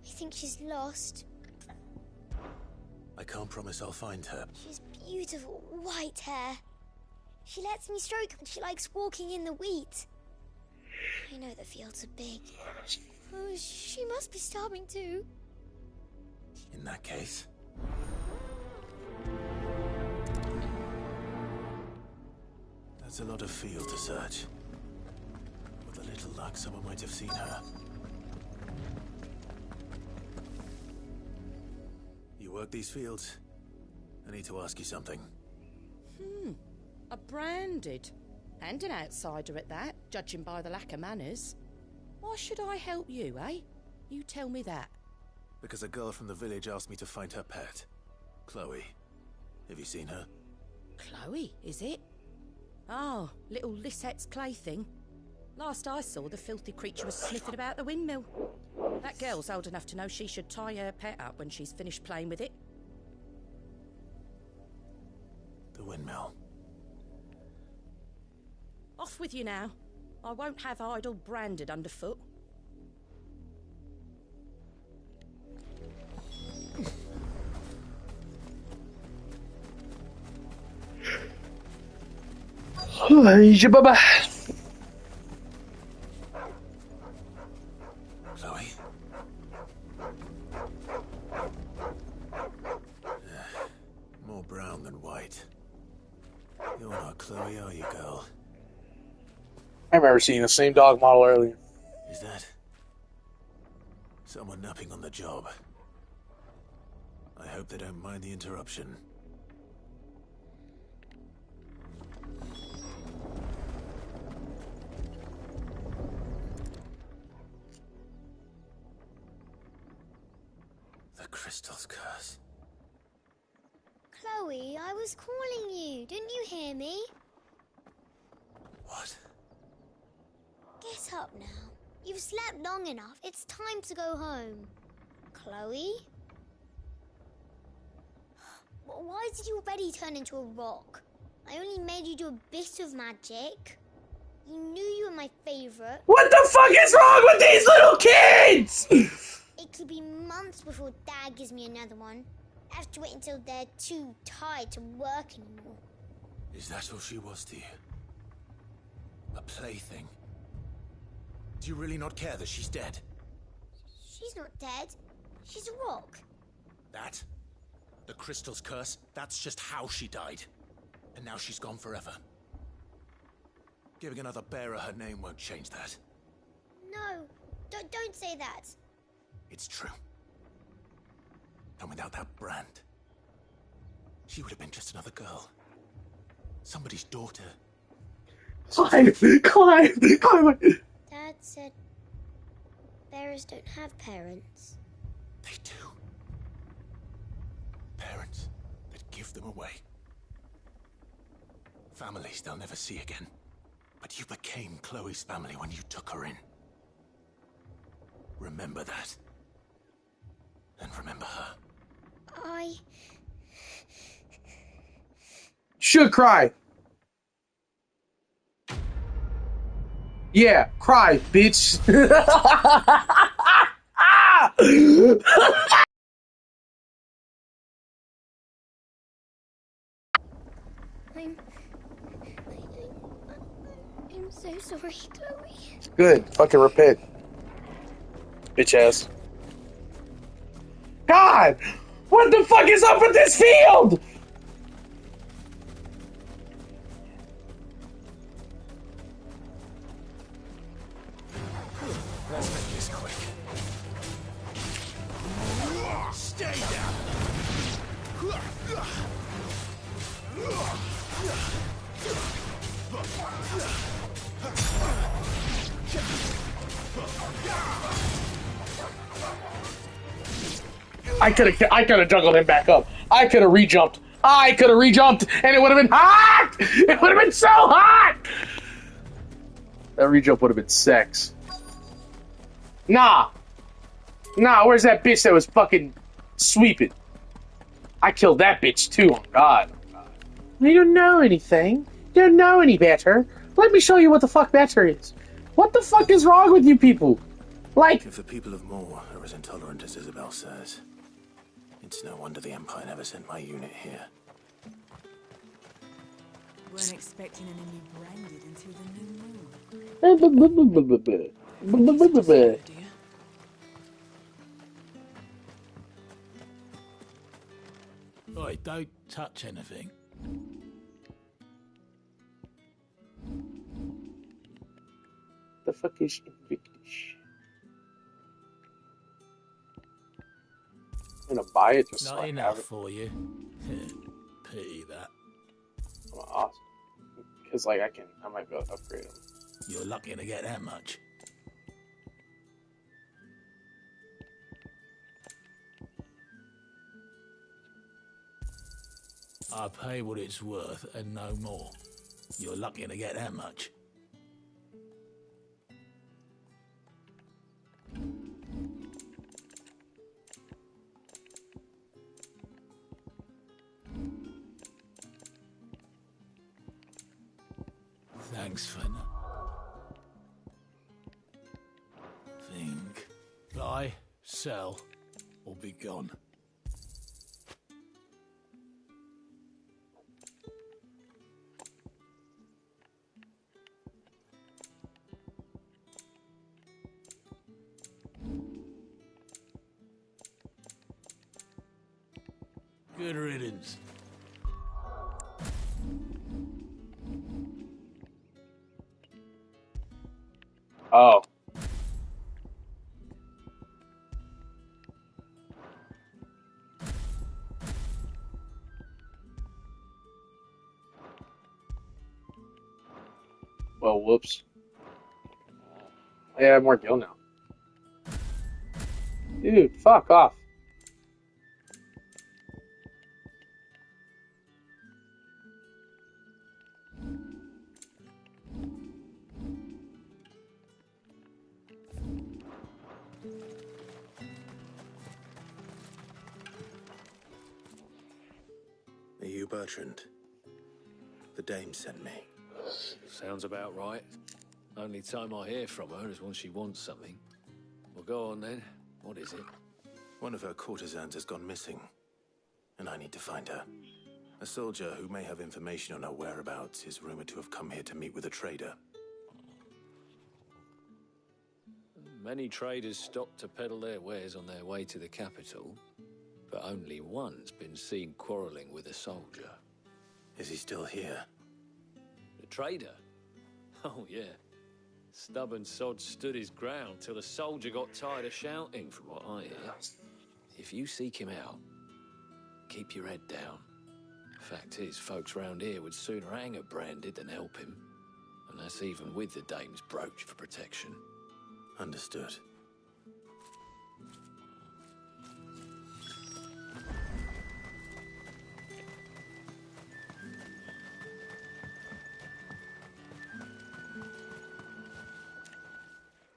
I think she's lost. I can't promise I'll find her. She's beautiful, white hair. She lets me stroke her and she likes walking in the wheat. I know the fields are big. Oh, she must be starving too. In that case... That's a lot of field to search. With a little luck, someone might have seen her. You work these fields? I need to ask you something. A branded. And an outsider at that, judging by the lack of manners. Why should I help you, eh? You tell me that. Because a girl from the village asked me to find her pet. Chloe. Have you seen her? Chloe, is it? Oh, little Lisette's plaything. Last I saw, the filthy creature was sniffing about the windmill. That girl's old enough to know she should tie her pet up when she's finished playing with it. The windmill. Off with you now. I won't have idle branded underfoot. Baba. Chloe? More brown than white. You're not Chloe, are you, girl? I remember seeing the same dog model earlier. Is that... someone napping on the job? I hope they don't mind the interruption. The crystal's curse. Chloe, I was calling you. Didn't you hear me? What? Get up now. You've slept long enough. It's time to go home. Chloe? Why did you already turn into a rock? I only made you do a bit of magic. You knew you were my favourite. What the fuck is wrong with these little kids? It could be months before Dad gives me another one. I have to wait until they're too tired to work anymore. Is that all she was to you? A plaything? Do you really not care that she's dead? She's not dead. She's a rock. That? The crystal's curse? That's just how she died. And now she's gone forever. Giving another bearer her name won't change that. No, don't say that. It's true. And without that brand, She would have been just another girl. Somebody's daughter. Clive! Dad said bearers don't have parents. They do. Parents that give them away. Families they'll never see again. But you became Chloe's family when you took her in. Remember that. And remember her. Should cry. Yeah, cry, bitch. I'm so sorry, Chloe. Good. Fucking repent. Bitch ass. God! What the fuck is up with this field? Let's make this quick. Stay down. I could have juggled him back up. I could have re-jumped. And it would have been hot! It would have been so hot! That re-jump would have been sex. Nah, where's that bitch that was fucking sweeping? I killed that bitch too, oh God. You don't know anything. You don't know any better. Let me show you what the fuck better is. What the fuck is wrong with you people? Like... If the people of Moor are as intolerant as Isabel says, it's no wonder the Empire never sent my unit here. Weren't expecting an enemy branded until the new moon. Oi, don't touch anything. The fuck is Invictus? I'm gonna buy it just so Not I enough have it. for you. Pity that. I'm awesome. Because like I might be able to upgrade them. You're lucky to get that much. I pay what it's worth and no more. You're lucky to get that much. Thanks for think. Buy, sell, or be gone. Good riddance. Oh. Well, whoops. I have more gil now. Dude, fuck off. Are you Bertrand? The dame sent me. Sounds about right. Only time I hear from her is when she wants something. Well, go on then. What is it? One of her courtesans has gone missing, and I need to find her. A soldier who may have information on her whereabouts is rumored to have come here to meet with a trader. Many traders stop to peddle their wares on their way to the capital, but only one's been seen quarreling with a soldier. Is he still here? The trader? Oh, yeah. Stubborn sod stood his ground till the soldier got tired of shouting, from what I hear. If you seek him out, keep your head down Fact is, folks round here would sooner hang a Branded than help him. And that's even with the dame's brooch for protection. Understood.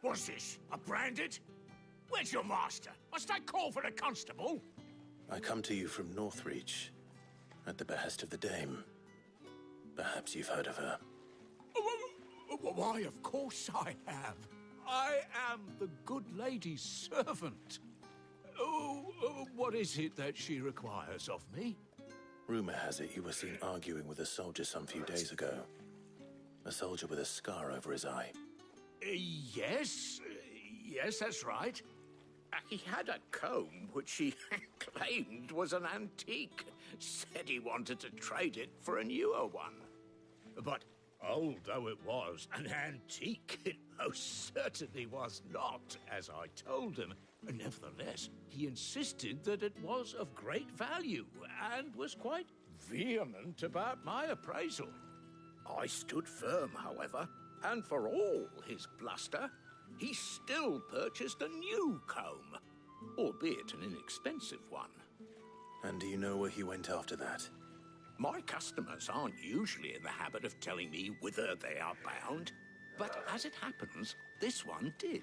What's this? A Branded? Where's your master? Must I call for a constable? I come to you from Northreach, at the behest of the Dame. Perhaps you've heard of her. Why, of course I have. I am the good lady's servant. What is it that she requires of me? Rumor has it you were seen arguing with a soldier some few days ago. A soldier with a scar over his eye. Yes, that's right. He had a comb which he claimed was an antique. Said he wanted to trade it for a newer one. But old though it was, an antique it most certainly was not, as I told him. Nevertheless, he insisted that it was of great value and was quite vehement about my appraisal. I stood firm, however, and for all his bluster, he still purchased a new comb, albeit an inexpensive one. And do you know where he went after that? My customers aren't usually in the habit of telling me whither they are bound, but as it happens, this one did.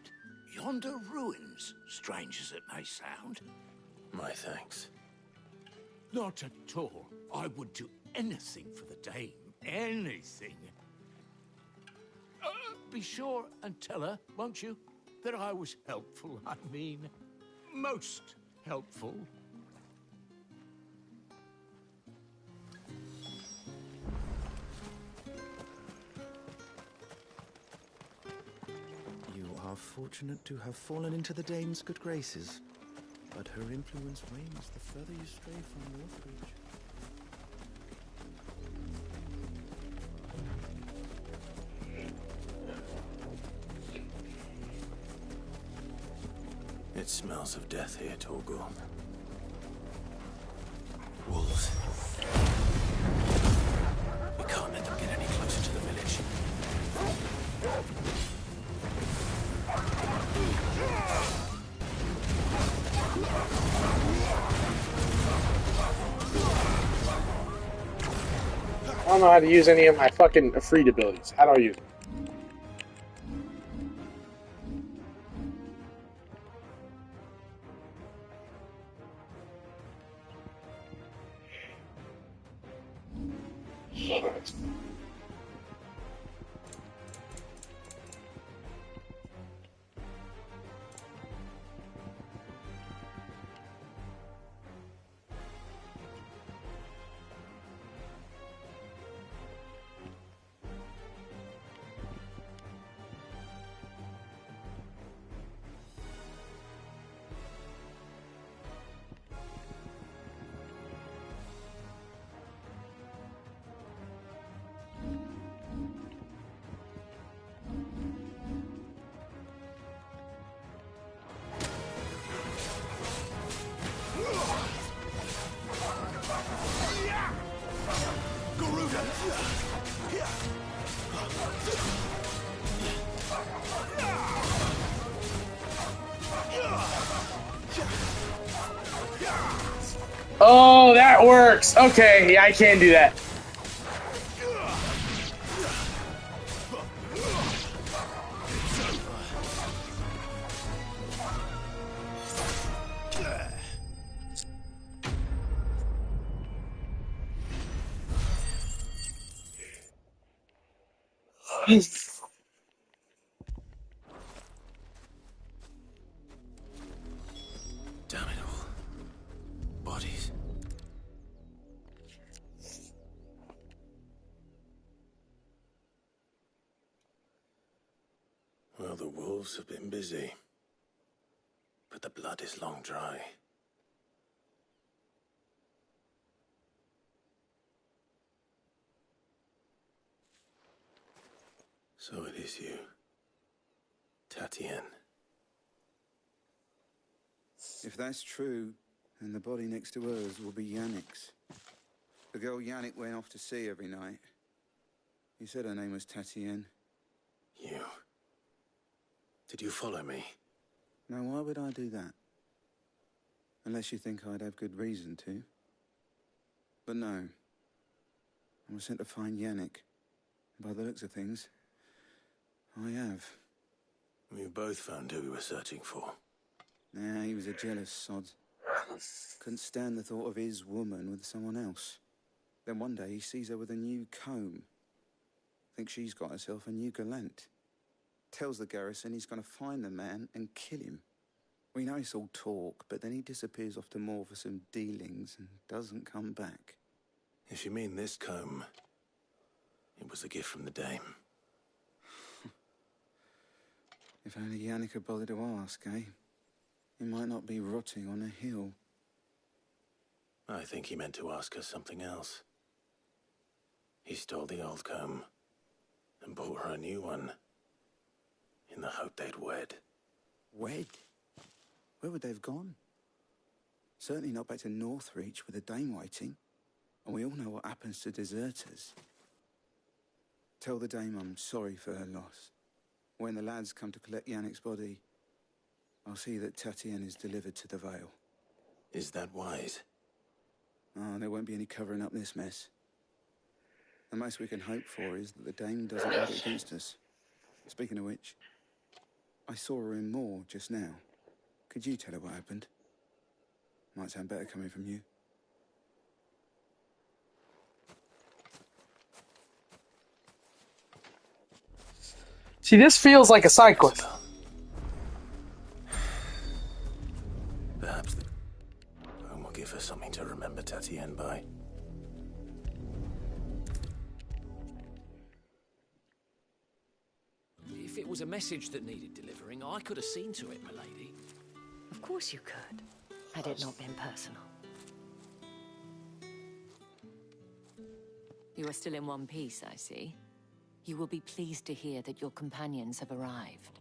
Yonder ruins, strange as it may sound. My thanks. Not at all. I would do anything for the Dame. Anything. Be sure and tell her, won't you, that I was helpful. I mean, most helpful. You are fortunate to have fallen into the Dame's good graces, but her influence wanes the further you stray from Northreach. It smells of death here, Torgal. Wolves. We can't let them get any closer to the village. I don't know how to use any of my fucking Ifrit abilities. How do I use them? Oh, that works. Okay, yeah, I can do that. Damn it all. Bodies. Well, the wolves have been busy. But the blood is long dry. So it is you, Tatien. If that's true, then the body next to hers will be Yannick's. The girl Yannick went off to see every night. He said her name was Tatienne. You... Did you follow me? Now, why would I do that? Unless you think I'd have good reason to. But no. I was sent to find Yannick. By the looks of things, I have. We both found who we were searching for. Nah, he was a jealous sod. Couldn't stand the thought of his woman with someone else. Then one day he sees her with a new comb. Thinks she's got herself a new gallant. Tells the garrison he's going to find the man and kill him. We know it's all talk, but then he disappears off to Moor for some dealings and doesn't come back. If you mean this comb, it was a gift from the Dame. If only Yannick had bothered to ask, eh? He might not be rotting on a hill. I think he meant to ask her something else. He stole the old comb and bought her a new one in the hope they'd wed. Wed? Where would they have gone? Certainly not back to Northreach with the Dame waiting. And we all know what happens to deserters. Tell the Dame I'm sorry for her loss. When the lads come to collect Yannick's body, I'll see that Tatienne is delivered to the Vale. Is that wise? Oh, there won't be any covering up this mess. The most we can hope for is that the Dame doesn't hold it against us. Speaking of which, I saw her in Moor just now. Could you tell her what happened? Might sound better coming from you. See, this feels like a side quest. Perhaps the comb will give her something to remember Tatienne by. If it was a message that needed delivering, I could have seen to it, milady. Of course you could, had it not been personal. You are still in one piece, I see. You will be pleased to hear that your companions have arrived.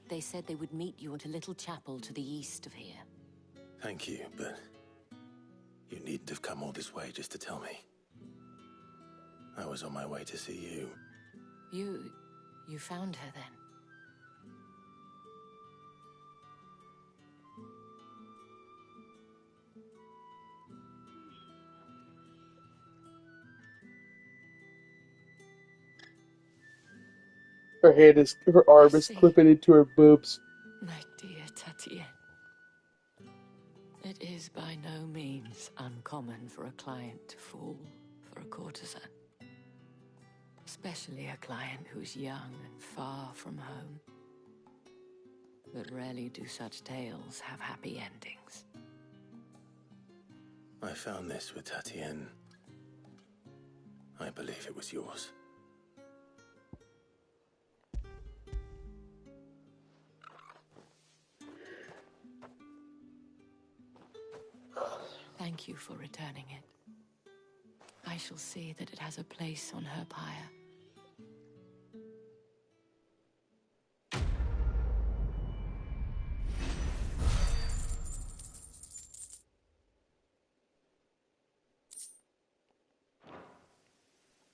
They said they would meet you at a little chapel to the east of here. Thank you, but you needn't have come all this way just to tell me. I was on my way to see you. You found her then? Her arm is clipping into her boobs. My dear Tatienne. It is by no means uncommon for a client to fall for a courtesan. Especially a client who's young and far from home. But rarely do such tales have happy endings. I found this with Tatienne. I believe it was yours. Thank you for returning it. I shall see that it has a place on her pyre.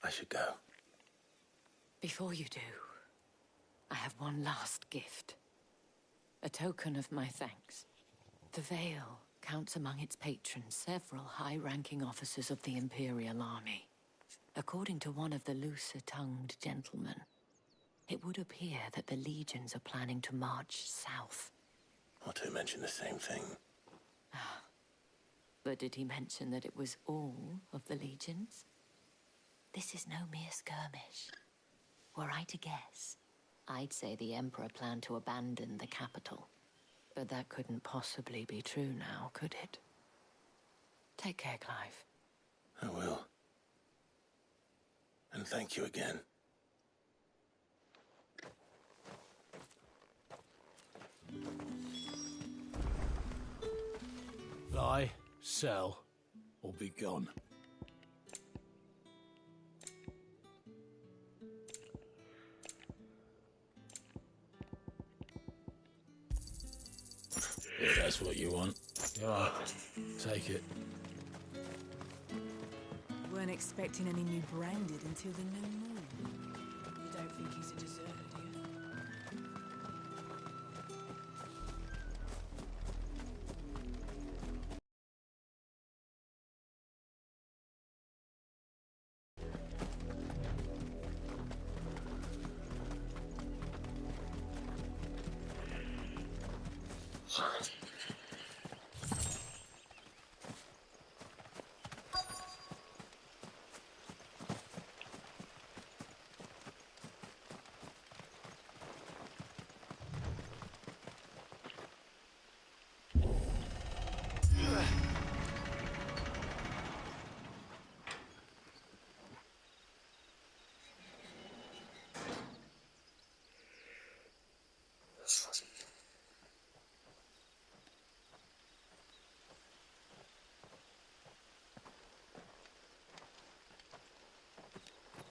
I should go. Before you do, I have one last gift. A token of my thanks. The Vale counts among its patrons several high-ranking officers of the Imperial Army. According to one of the looser-tongued gentlemen, it would appear that the legions are planning to march south. Otto mentioned the same thing. But did he mention that it was all of the legions? This is no mere skirmish. Were I to guess, I'd say the Emperor planned to abandon the capital. But that couldn't possibly be true now, could it? Take care, Clive. I will. And thank you again. Buy, sell, or be gone. If that's what you want, go on, take it. Weren't expecting any new branded until the new moon. You don't think he's a deserter, do you?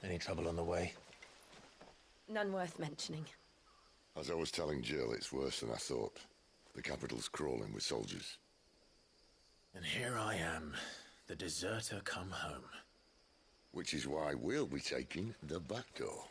Any trouble on the way? None worth mentioning. As I was telling Jill, it's worse than I thought. The capital's crawling with soldiers. And here I am, the deserter come home. Which is why we'll be taking the back door.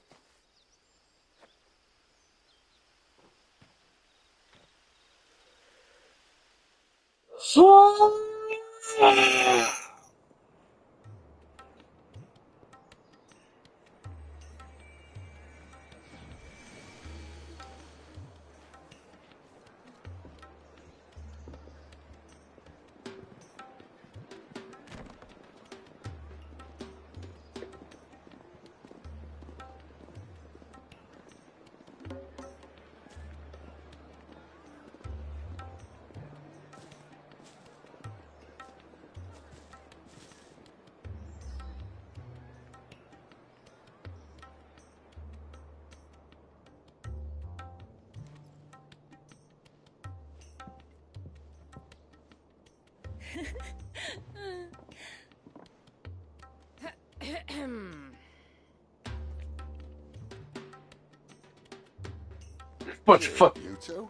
Bunch of fuck. You two?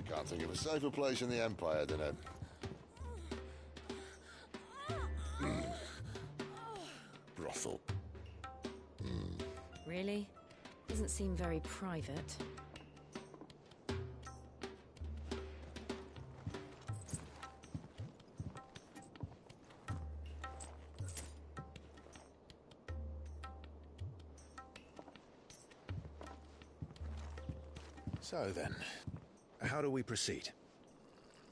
Can't think of a safer place in the Empire than a... brothel. Really? Doesn't seem very private. So then, how do we proceed?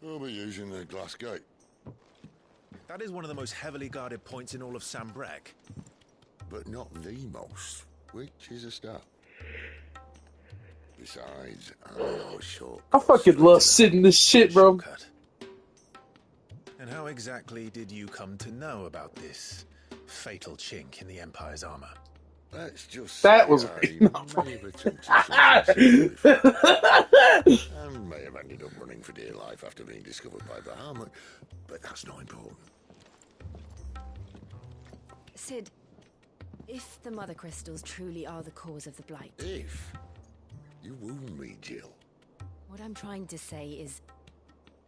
We'll be using the glass gate. That is one of the most heavily guarded points in all of Sambrec. But not the most, which is a start. Besides, I know short. I fucking love sitting this shit, bro. And how exactly did you come to know about this fatal chink in the Empire's armor? Let's just that was may have attempted something and may have ended up running for dear life after being discovered by Bahamut, but that's not important. Sid, if the Mother Crystals truly are the cause of the Blight... If? You wound me, Jill. What I'm trying to say is,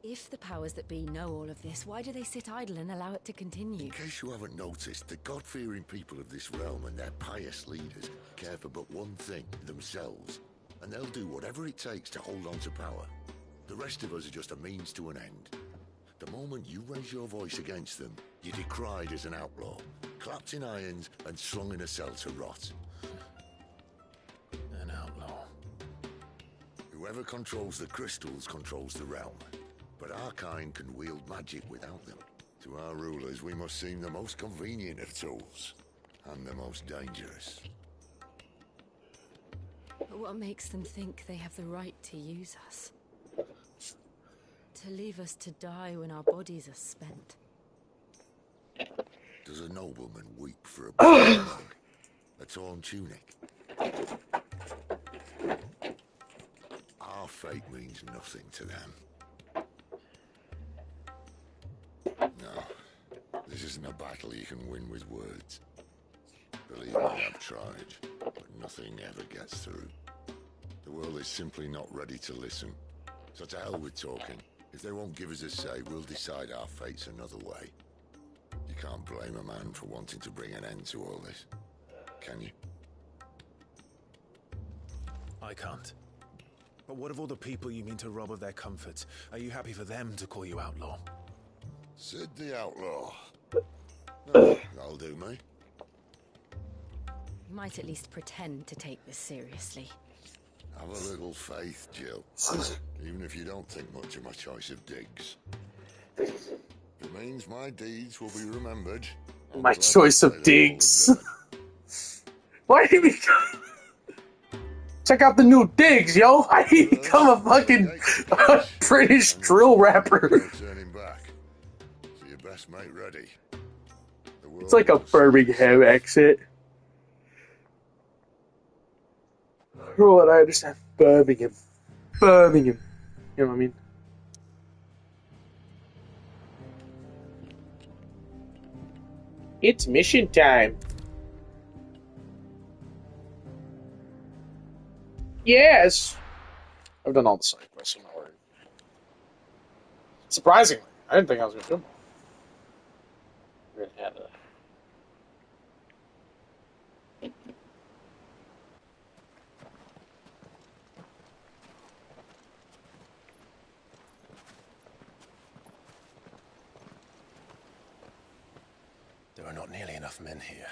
if the powers that be know all of this, why do they sit idle and allow it to continue? In case you haven't noticed, the God-fearing people of this realm and their pious leaders care for but one thing, themselves. And they'll do whatever it takes to hold on to power. The rest of us are just a means to an end. The moment you raise your voice against them, you're decried as an outlaw, clapped in irons and slung in a cell to rot. An outlaw. Whoever controls the crystals controls the realm. But our kind can wield magic without them. To our rulers, we must seem the most convenient of tools, and the most dangerous. But what makes them think they have the right to use us? To leave us to die when our bodies are spent? Does a nobleman weep for a broken leg, a torn tunic? Our fate means nothing to them. No, this isn't a battle you can win with words. Believe me, I've tried, but nothing ever gets through. The world is simply not ready to listen. So to hell with talking. If they won't give us a say, we'll decide our fates another way. You can't blame a man for wanting to bring an end to all this, can you? I can't. But what of all the people you mean to rob of their comforts? Are you happy for them to call you outlaw? Sid the Outlaw. No, that'll do me. You might at least pretend to take this seriously. Have a little faith, Jill. Even if you don't think much of my choice of digs. It means my deeds will be remembered. My choice of digs. Why did he become... Check out the new digs, yo! Why did he become a fucking British drill rapper? Turning back. So your best mate ready. It's like a Birmingham accent. For what I understand, Birmingham. Birmingham. You know what I mean? It's mission time. Yes! I've done all the side quests, I'm not worried. Surprisingly, I didn't think I was going to do them. We're going to have a... There are not nearly enough men here.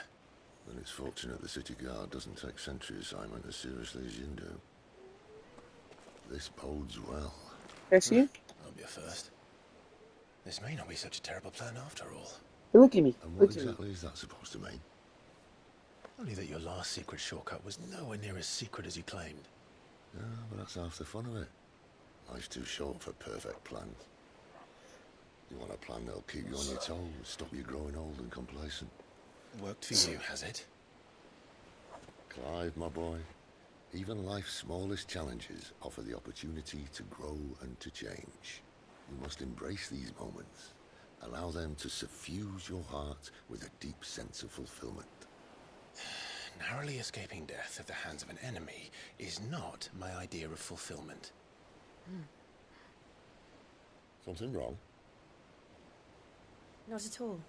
Then it's fortunate the city guard doesn't take sentry assignment as seriously as you do. This bodes well. Yes, you? I'll be a first. This may not be such a terrible plan after all. Look at me. And what exactly is that supposed to mean? Only that your last secret shortcut was nowhere near as secret as you claimed. Yeah, but that's half the fun of it. Life's too short for perfect plans. You want a plan that'll keep you on your toes, stop you growing old and complacent. Worked for you, has it? Clive, my boy, even life's smallest challenges offer the opportunity to grow and to change. You must embrace these moments. Allow them to suffuse your heart with a deep sense of fulfillment. Narrowly escaping death at the hands of an enemy is not my idea of fulfillment. Something wrong? Not at all.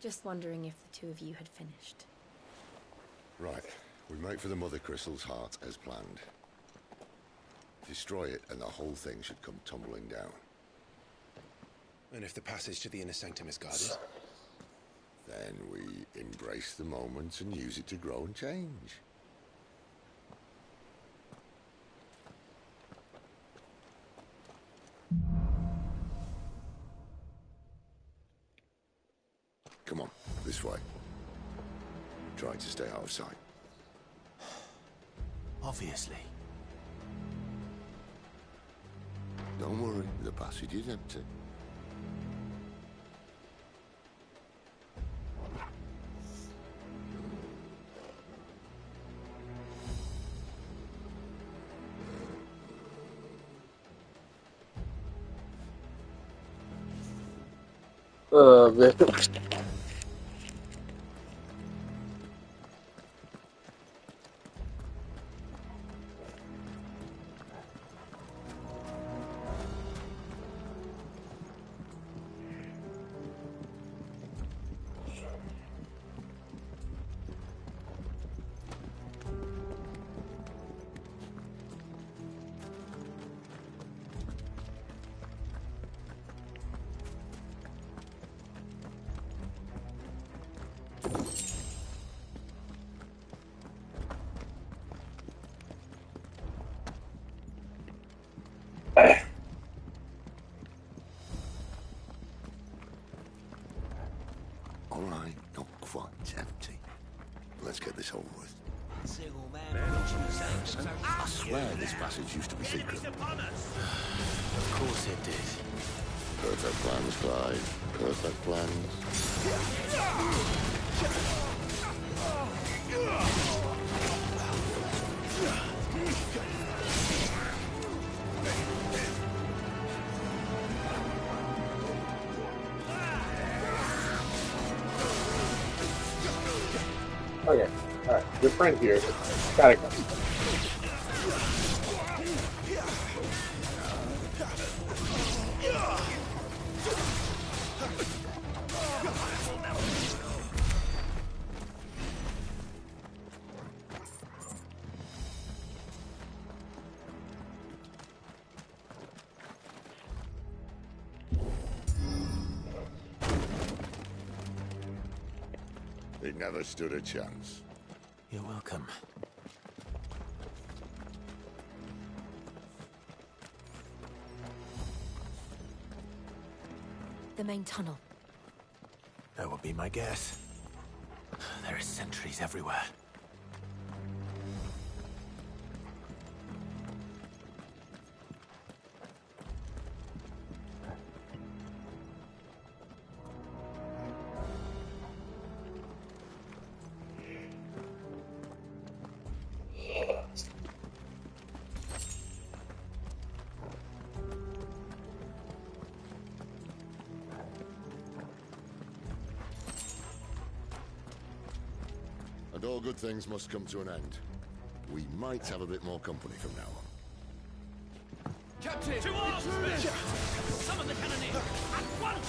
Just wondering if the two of you had finished. Right. We make for the Mother Crystal's heart as planned. Destroy it and the whole thing should come tumbling down. And if the passage to the inner sanctum is guarded? Then we embrace the moment and use it to grow and change. Come on, this way. Try to stay out of sight. Obviously. Don't worry, the passage is empty. Man. All right, not quite empty. Let's get this over with. I swear this passage used to be secret. Of course it did. Perfect plans, Clive. Perfect plans. Okay, alright. Your friend here. Gotta go. It never stood a chance. You're welcome. The main tunnel. That would be my guess. There are sentries everywhere. And all good things must come to an end. We might have a bit more company from now on. Captain! To arms, men! Summon the cannoneer! At once!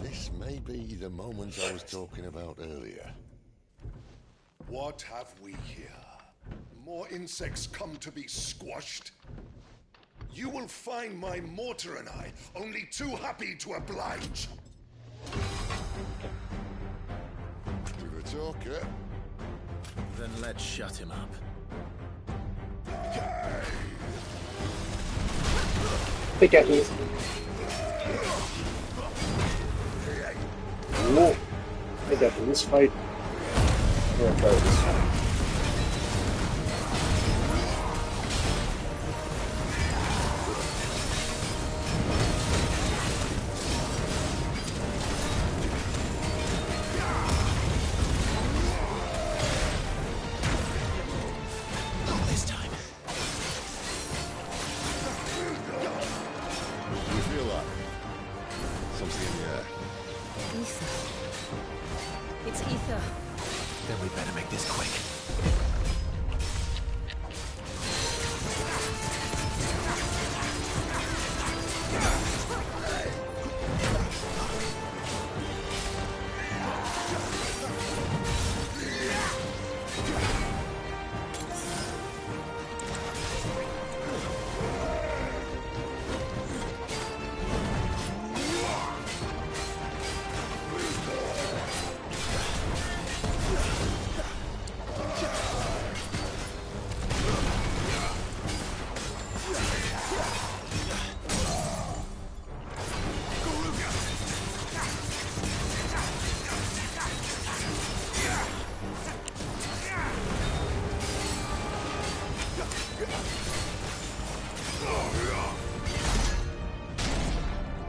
This may be the moment I was talking about earlier. What have we here? More insects come to be squashed? You will find my mortar and I only too happy to oblige. With a talker. Then let's shut him up. Take it easy. Whoa. I got in this fight. I'm gonna try this one.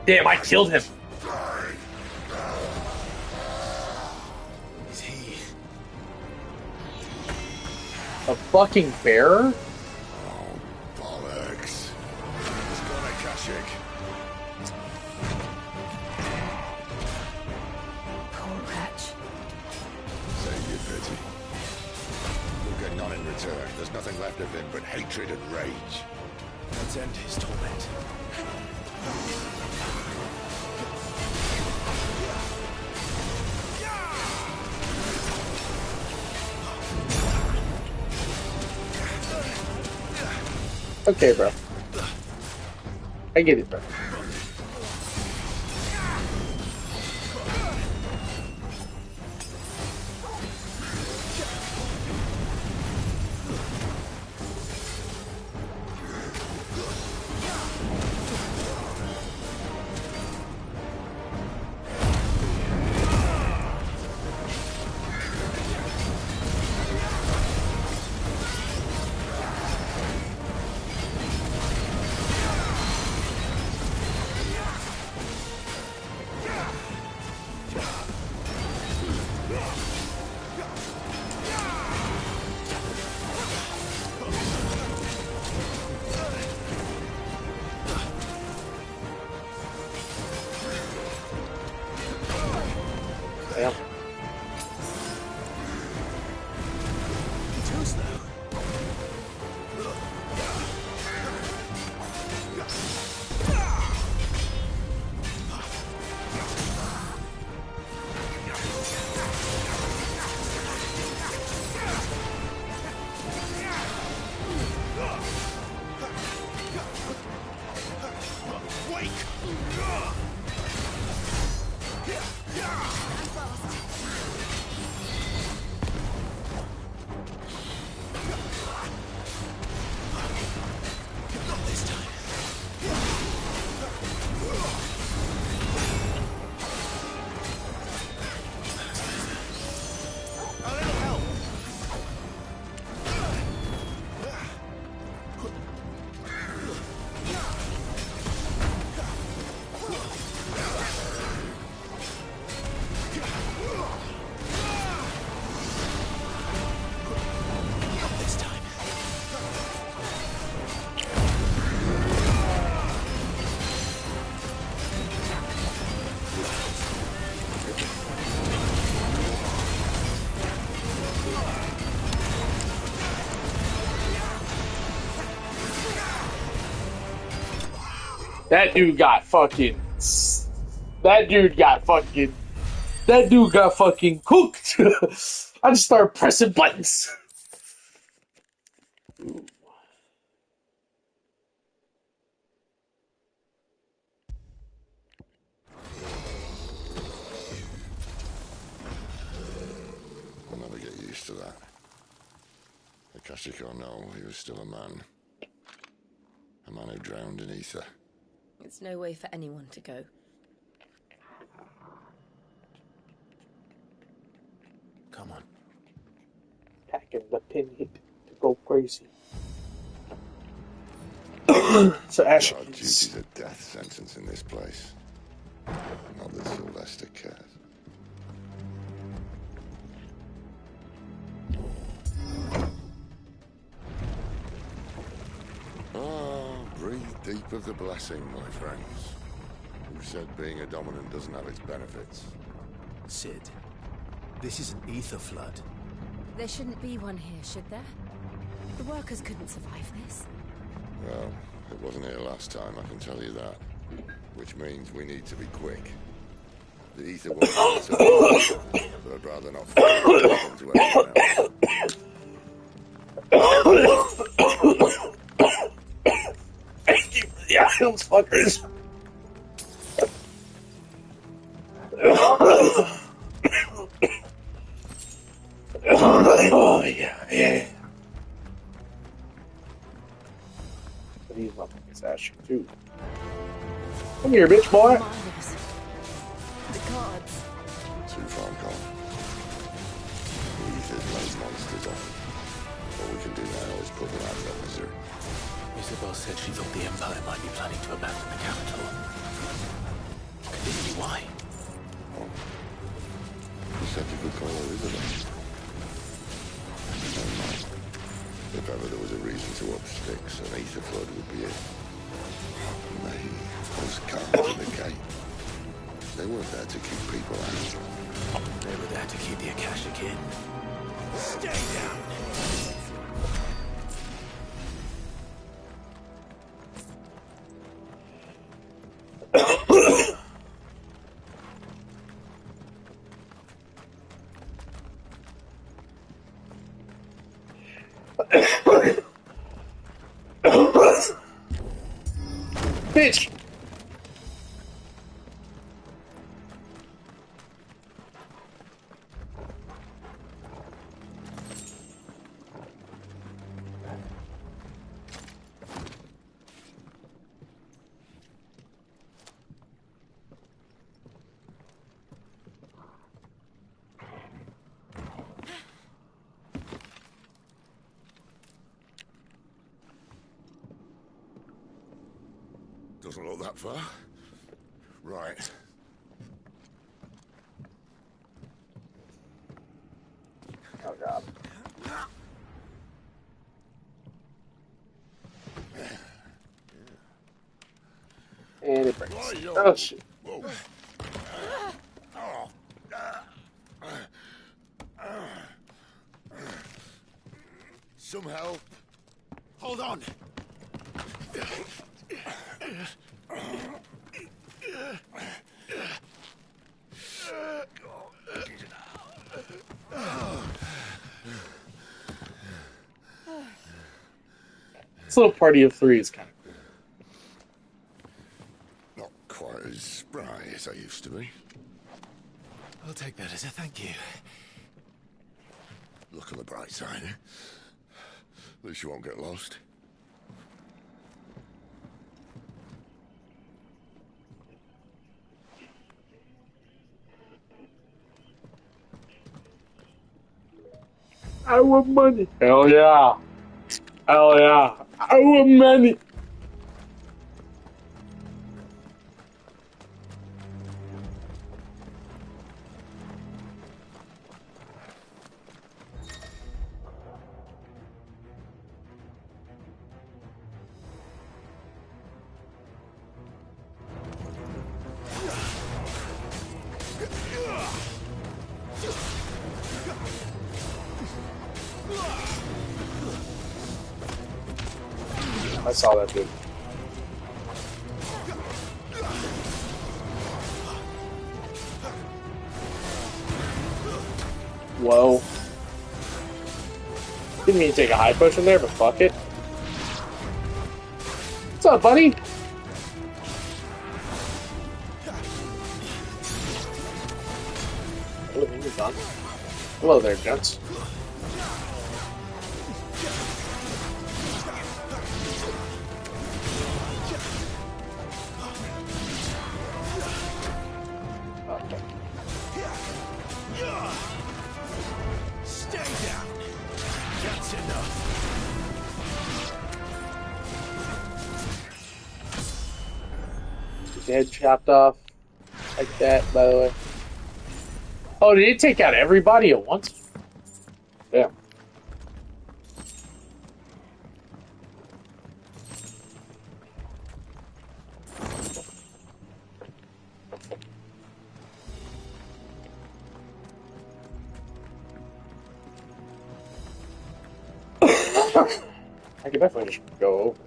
Damn, I killed him. Is he a fucking bear? Bollocks. He's got a Kashyyyk. Poor wretch. Save your pity. You'll get none in return. There's nothing left of him but hatred and rage. Let's end his torment. Okay, bro. I get it, bro. Damn. That dude got fucking. That dude got fucking cooked. I just started pressing buttons. I'll never get used to that. Akashic or no, he was still a man. A man who drowned in ether. It's no way for anyone to go. Come on. Packing the pinhead to go crazy. So Ash Our duty's a death sentence in this place. Not that Sylvester cares. Breathe deep of the blessing, my friends. Who said being a dominant doesn't have its benefits? Sid, this is an ether flood. There shouldn't be one here, should there? The workers couldn't survive this. Well, it wasn't here last time, I can tell you that. Which means we need to be quick. The ether won't so I'd rather not fall into anyone else. Yeah, those fuckers. Oh, yeah. These motherfuckers Ash too. Come here, bitch boy. The gods. Too far gone. The ether's made monsters of them. All we can do now is put them out of their misery. Isabel said she thought the Empire might be planning to abandon the capital. Could this be why? You said you could call her Isabel. Never mind. If ever there was a reason to up sticks, an ether flood would be it. And they, those guards at the gate, they weren't there to keep people out. They were there to keep the Akashic in. Stay down! Bitch! Doesn't look that far. Right. Oh god. And it breaks. Oh shit. Some help. Hold on. This little party of three is kind of cool. Not quite as spry as I used to be. I'll take that as a thank you. Look on the bright side, eh? At least you won't get lost. I want money. Hell yeah. Hell yeah. I want money. I saw that dude. Whoa. Didn't mean to take a high potion there, but fuck it. What's up, buddy? Oh, he's done. Hello there, gents. Stay down. That's enough. His head chopped off like that, by the way. Oh, did it take out everybody at once? Yeah. I could definitely just go over.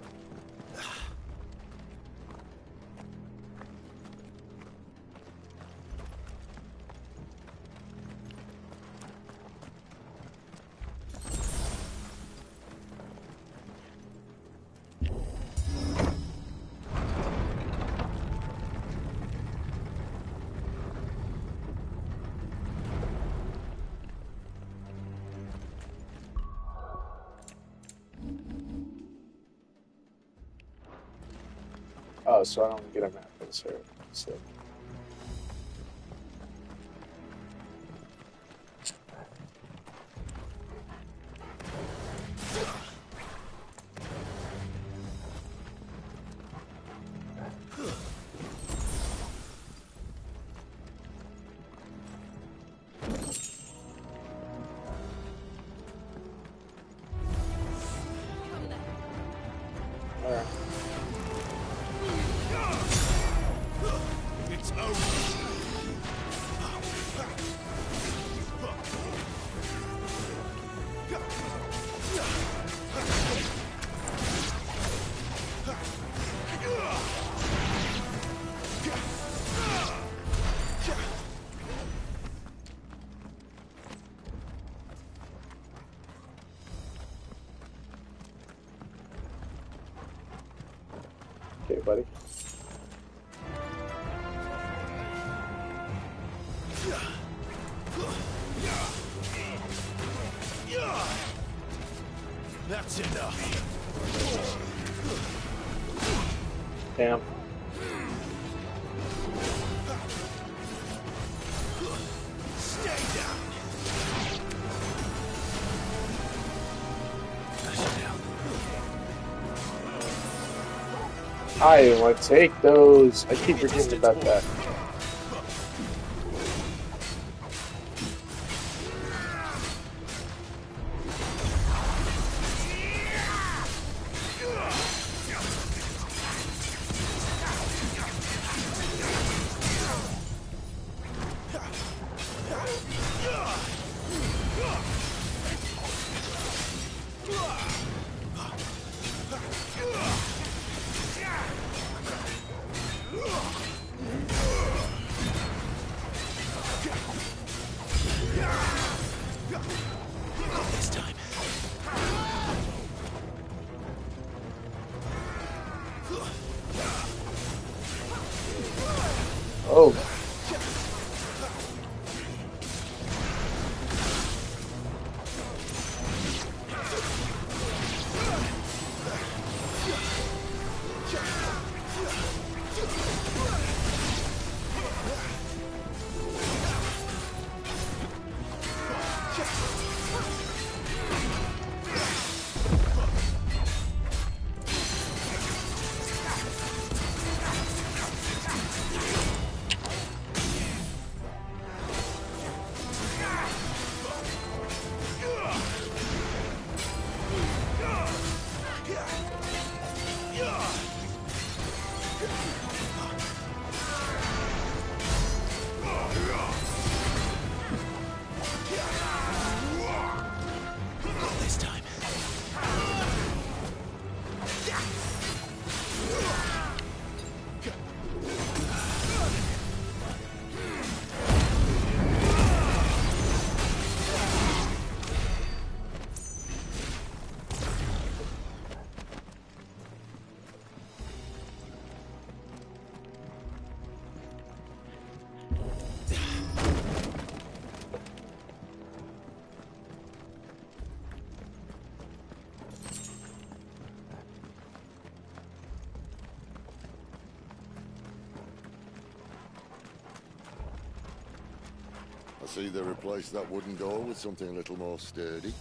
Oh, so I don't get a map for this area. So. Alright. It's over. Okay, buddy. That's enough. Damn. Stay down. I want to take those. I keep forgetting about that. see they replaced that wooden door with something a little more sturdy.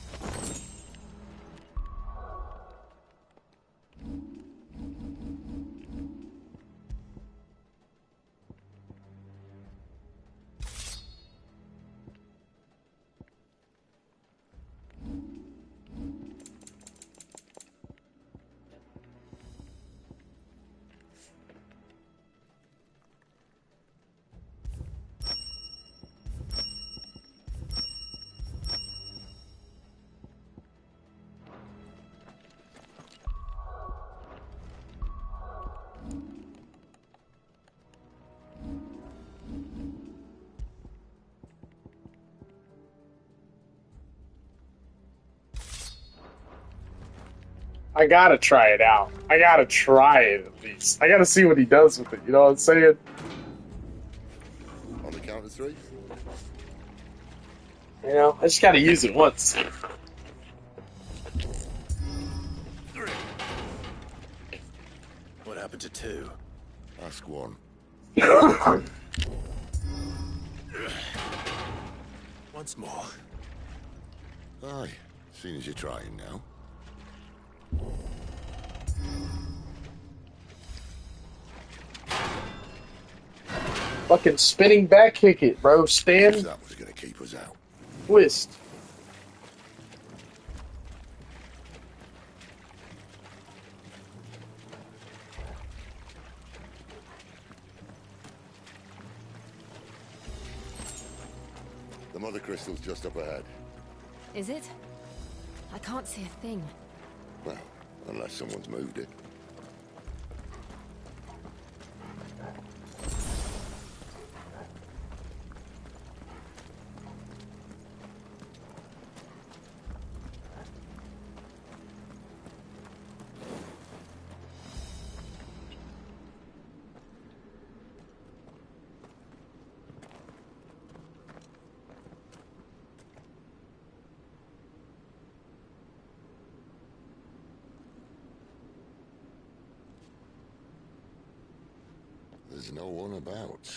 I gotta try it out. I gotta try it at least. I gotta see what he does with it. You know what I'm saying? On the count of 3. You know, I just gotta use it once. What happened to 2? Ask 1. Once more. Aye, seeing as you're trying now. Fucking spinning back kick it, bro. Stand. That was gonna keep us out. Twist. The mother crystal's just up ahead. Is it? I can't see a thing. Well, unless someone's moved it. There's no one about.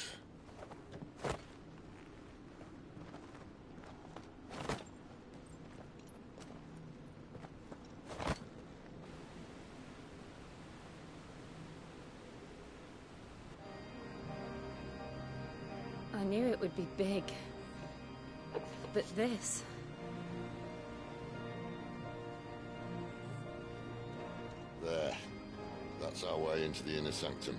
I knew it would be big. But this... There. That's our way into the inner sanctum.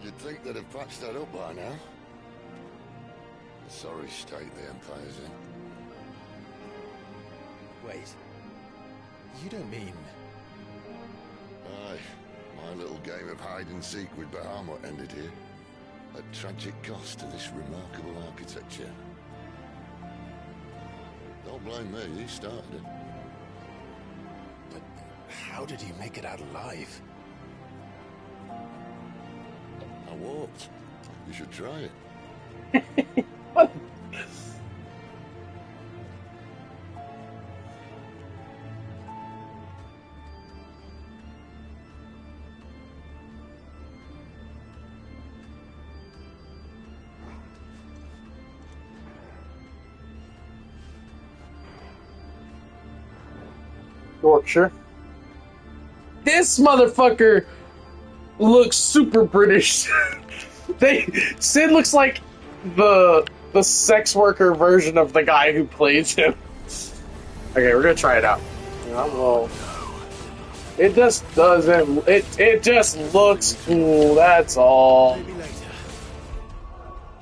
You'd think they'd have patched that up by now. A sorry state the Empire's in. Wait. You don't mean... Aye. My little game of hide-and-seek with Bahamut ended here. At tragic cost to this remarkable architecture. Don't blame me, he started it. But how did he make it out alive? I walked. You should try it. Yorkshire. This motherfucker looks super British. Sid looks like the sex worker version of the guy who plays him. Okay, we're gonna try it out. Well, it just doesn't. It just looks cool. That's all.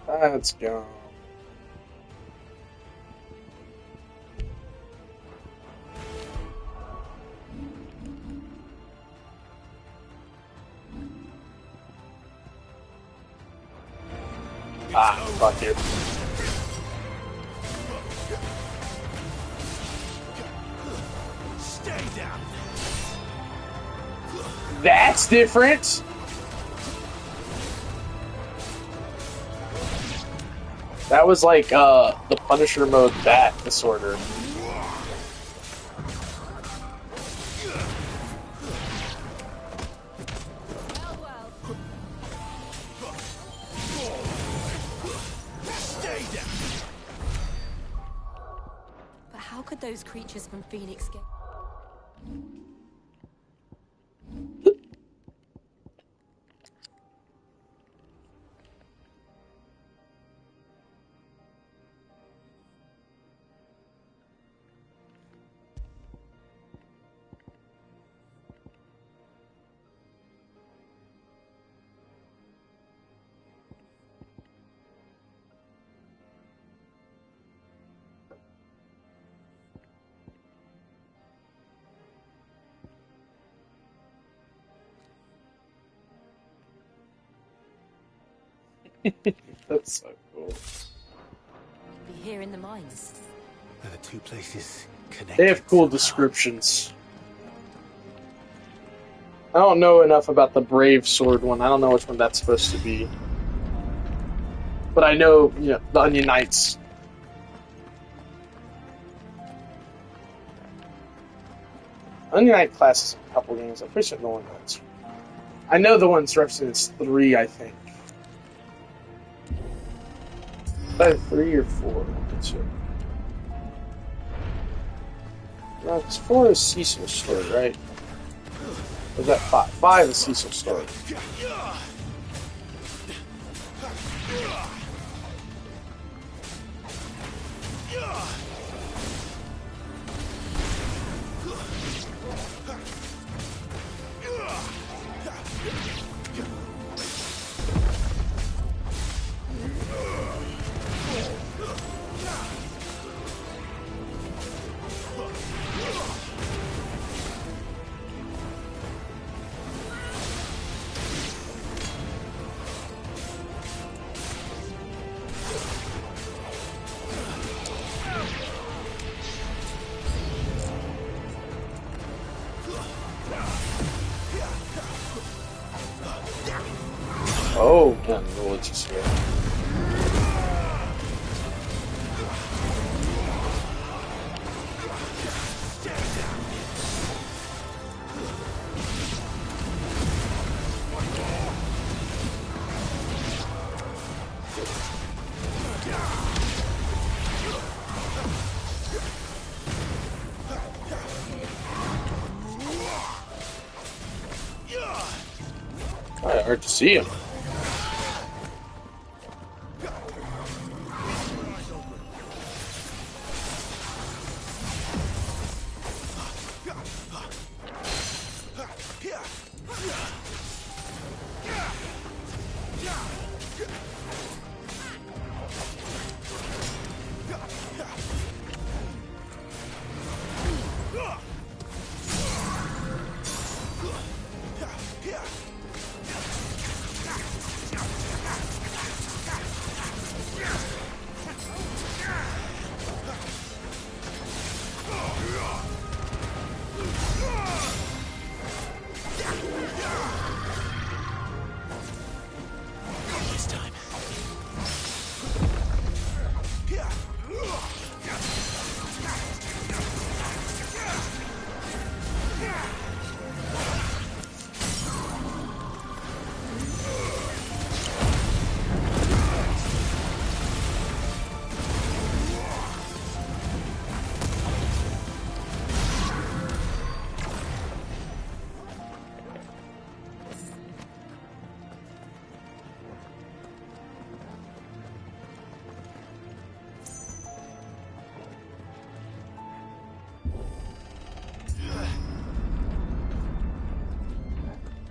Let's go. Ah, fuck you. Stay down. That's different. That was like the Punisher mode bat disorder. But how could those creatures from Phoenix get... That's so cool. be here in the mines? There are two places connected. They have cool descriptions. I don't know enough about the Brave Sword one. I don't know which one that's supposed to be. But I know, you know, the Onion Knights. Onion Knight class is a couple games. I'm pretty sure no one knows. I know the one's referenced 3, I think. Either 3 or 4, I'm not sure. No, it's 4 is Cecil's story, right? Or is that 5? 5 is Cecil's story. Oh, man, the village is here. Alright, hard to see him.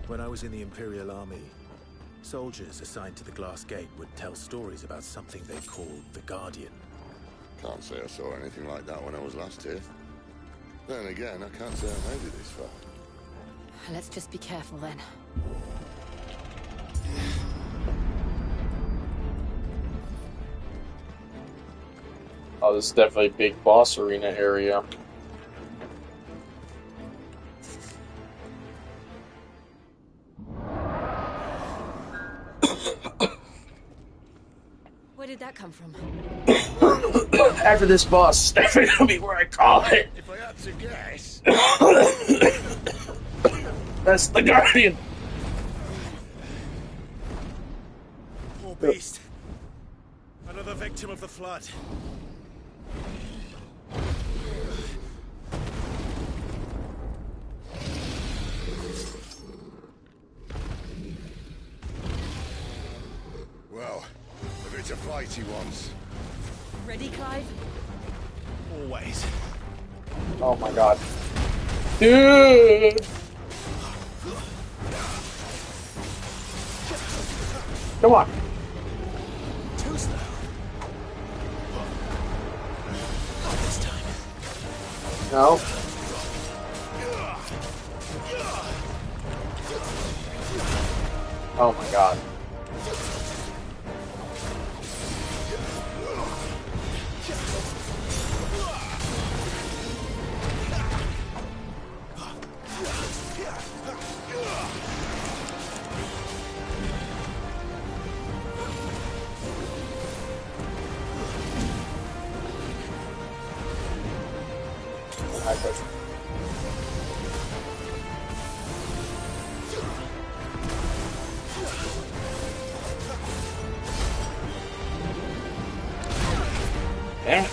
When I was in the Imperial Army, soldiers assigned to the Glass Gate would tell stories about something they called the Guardian. Can't say I saw anything like that when I was last here. Then again, I can't say I made it this far. Let's just be careful then. Oh, this is definitely a big boss arena area. What Where did that come from? After this boss, it's definitely gonna be where I call it. If I had to guess. That's the Guardian. Poor beast. Another victim of the flood. Well, if it's a fight he wants. Ready, Clive? Always. Oh my god. Dude! Come on. Too slow. Not this time. No. Oh my god. Yeah.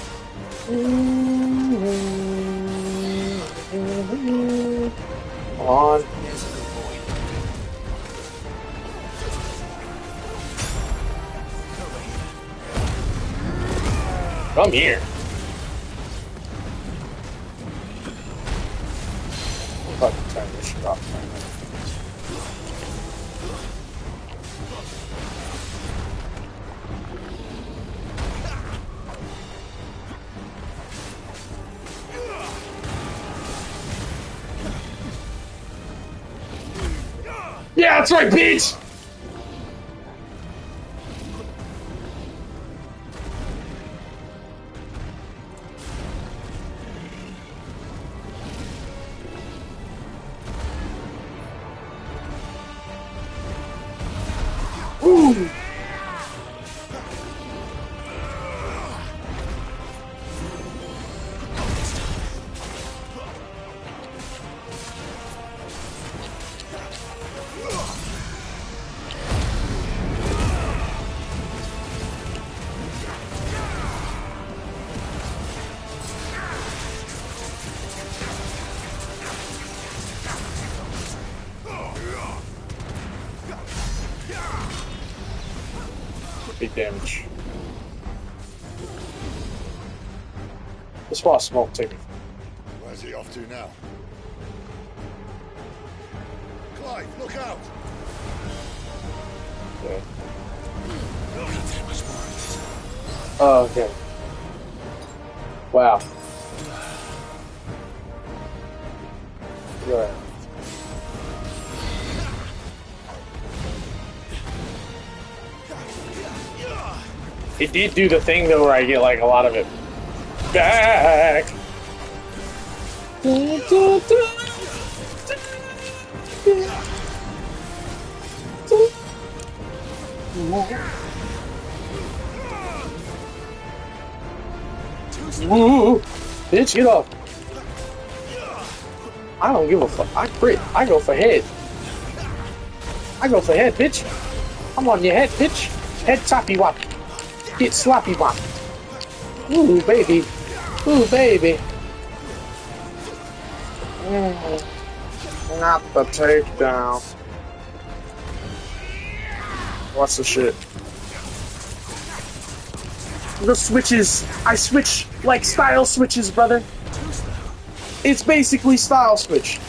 Come on. Come here. Fucking turn this shit off. Yeah, that's right, bitch! Ooh! Big damage. This boss won't take me. Where's he off to now? Clive, look out! Okay. Oh, okay. Wow. Right. It did do the thing though where I get like a lot of it back. Woo! Bitch, get off. I don't give a fuck. I crit. I go for head. I go for head, bitch. I'm on your head, bitch. Head toppy wop. Get sloppy wop. Ooh, baby. Ooh, baby. Not the takedown. What's the shit? The switches. I switch like style switches, brother. It's basically style switch.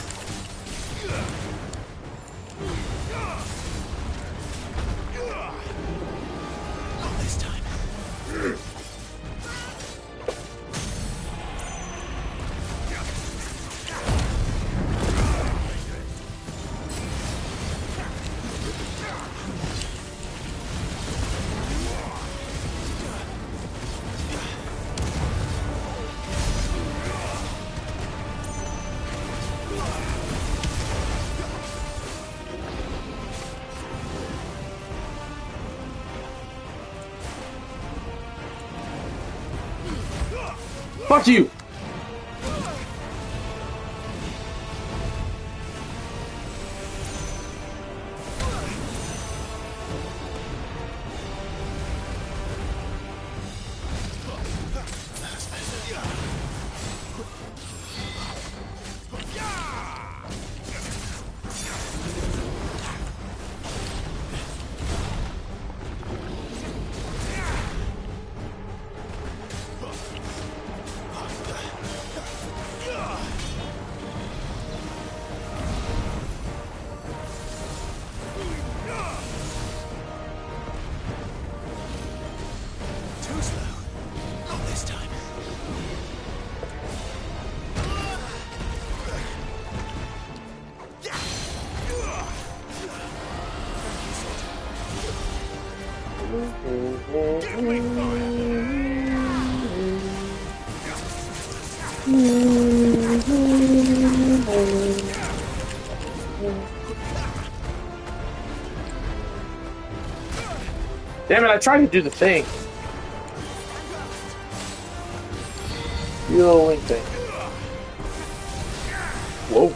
Fuck you! Too slow. Not this time. Get away from Damn it, I tried to do the thing. The little link thing. Whoa.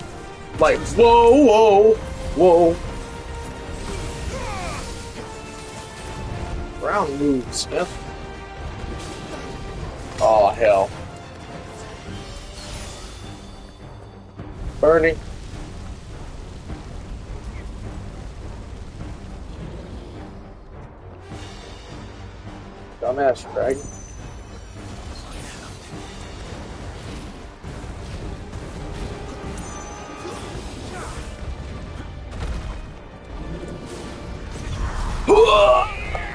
Like, whoa, whoa, whoa. Round move, Smith. Oh, hell. Burning. Dumbass dragon.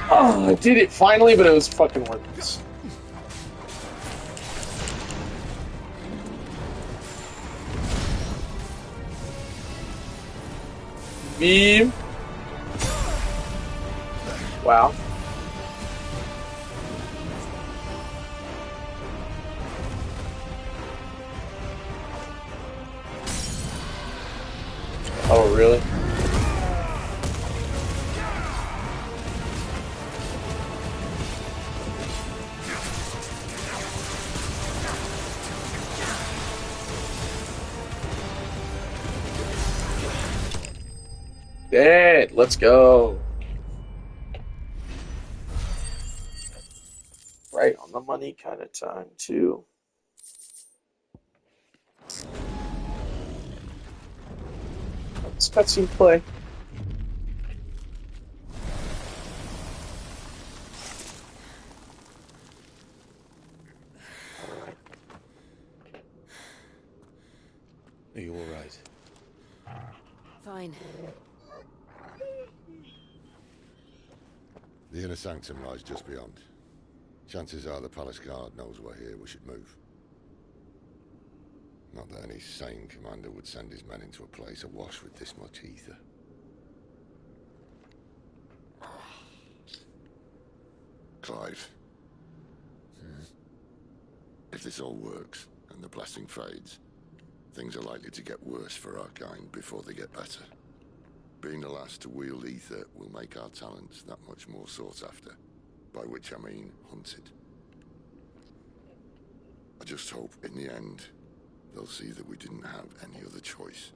Oh, I did it finally, but it was fucking worthless. Beam. Wow. Oh, really? Dead. Let's go. Right on the money kind of time, too. Let's cutscene play. Are you all right? Fine. The inner sanctum lies just beyond. Chances are the palace guard knows we're here. We should move. Not that any sane commander would send his men into a place awash with this much ether. Clive. If this all works, and the blessing fades, things are likely to get worse for our kind before they get better. Being the last to wield ether will make our talents that much more sought after, by which I mean hunted. I just hope, in the end, they'll see that we didn't have any other choice.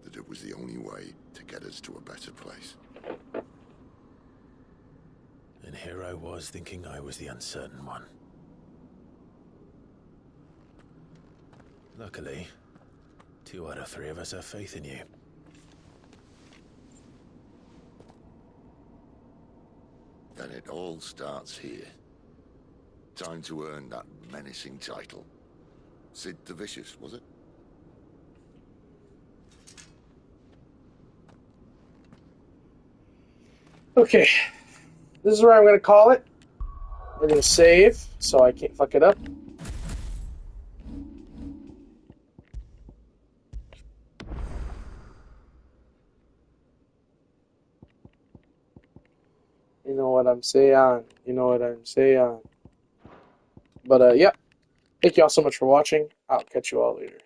That it was the only way to get us to a better place. And here I was thinking I was the uncertain one. Luckily, 2 out of 3 of us have faith in you. Then it all starts here. Time to earn that menacing title. Sid the Vicious, was it? Okay. This is where I'm going to call it. We're going to save, so I can't fuck it up. You know what I'm saying. You know what I'm saying. But, yeah. Thank you all so much for watching. I'll catch you all later.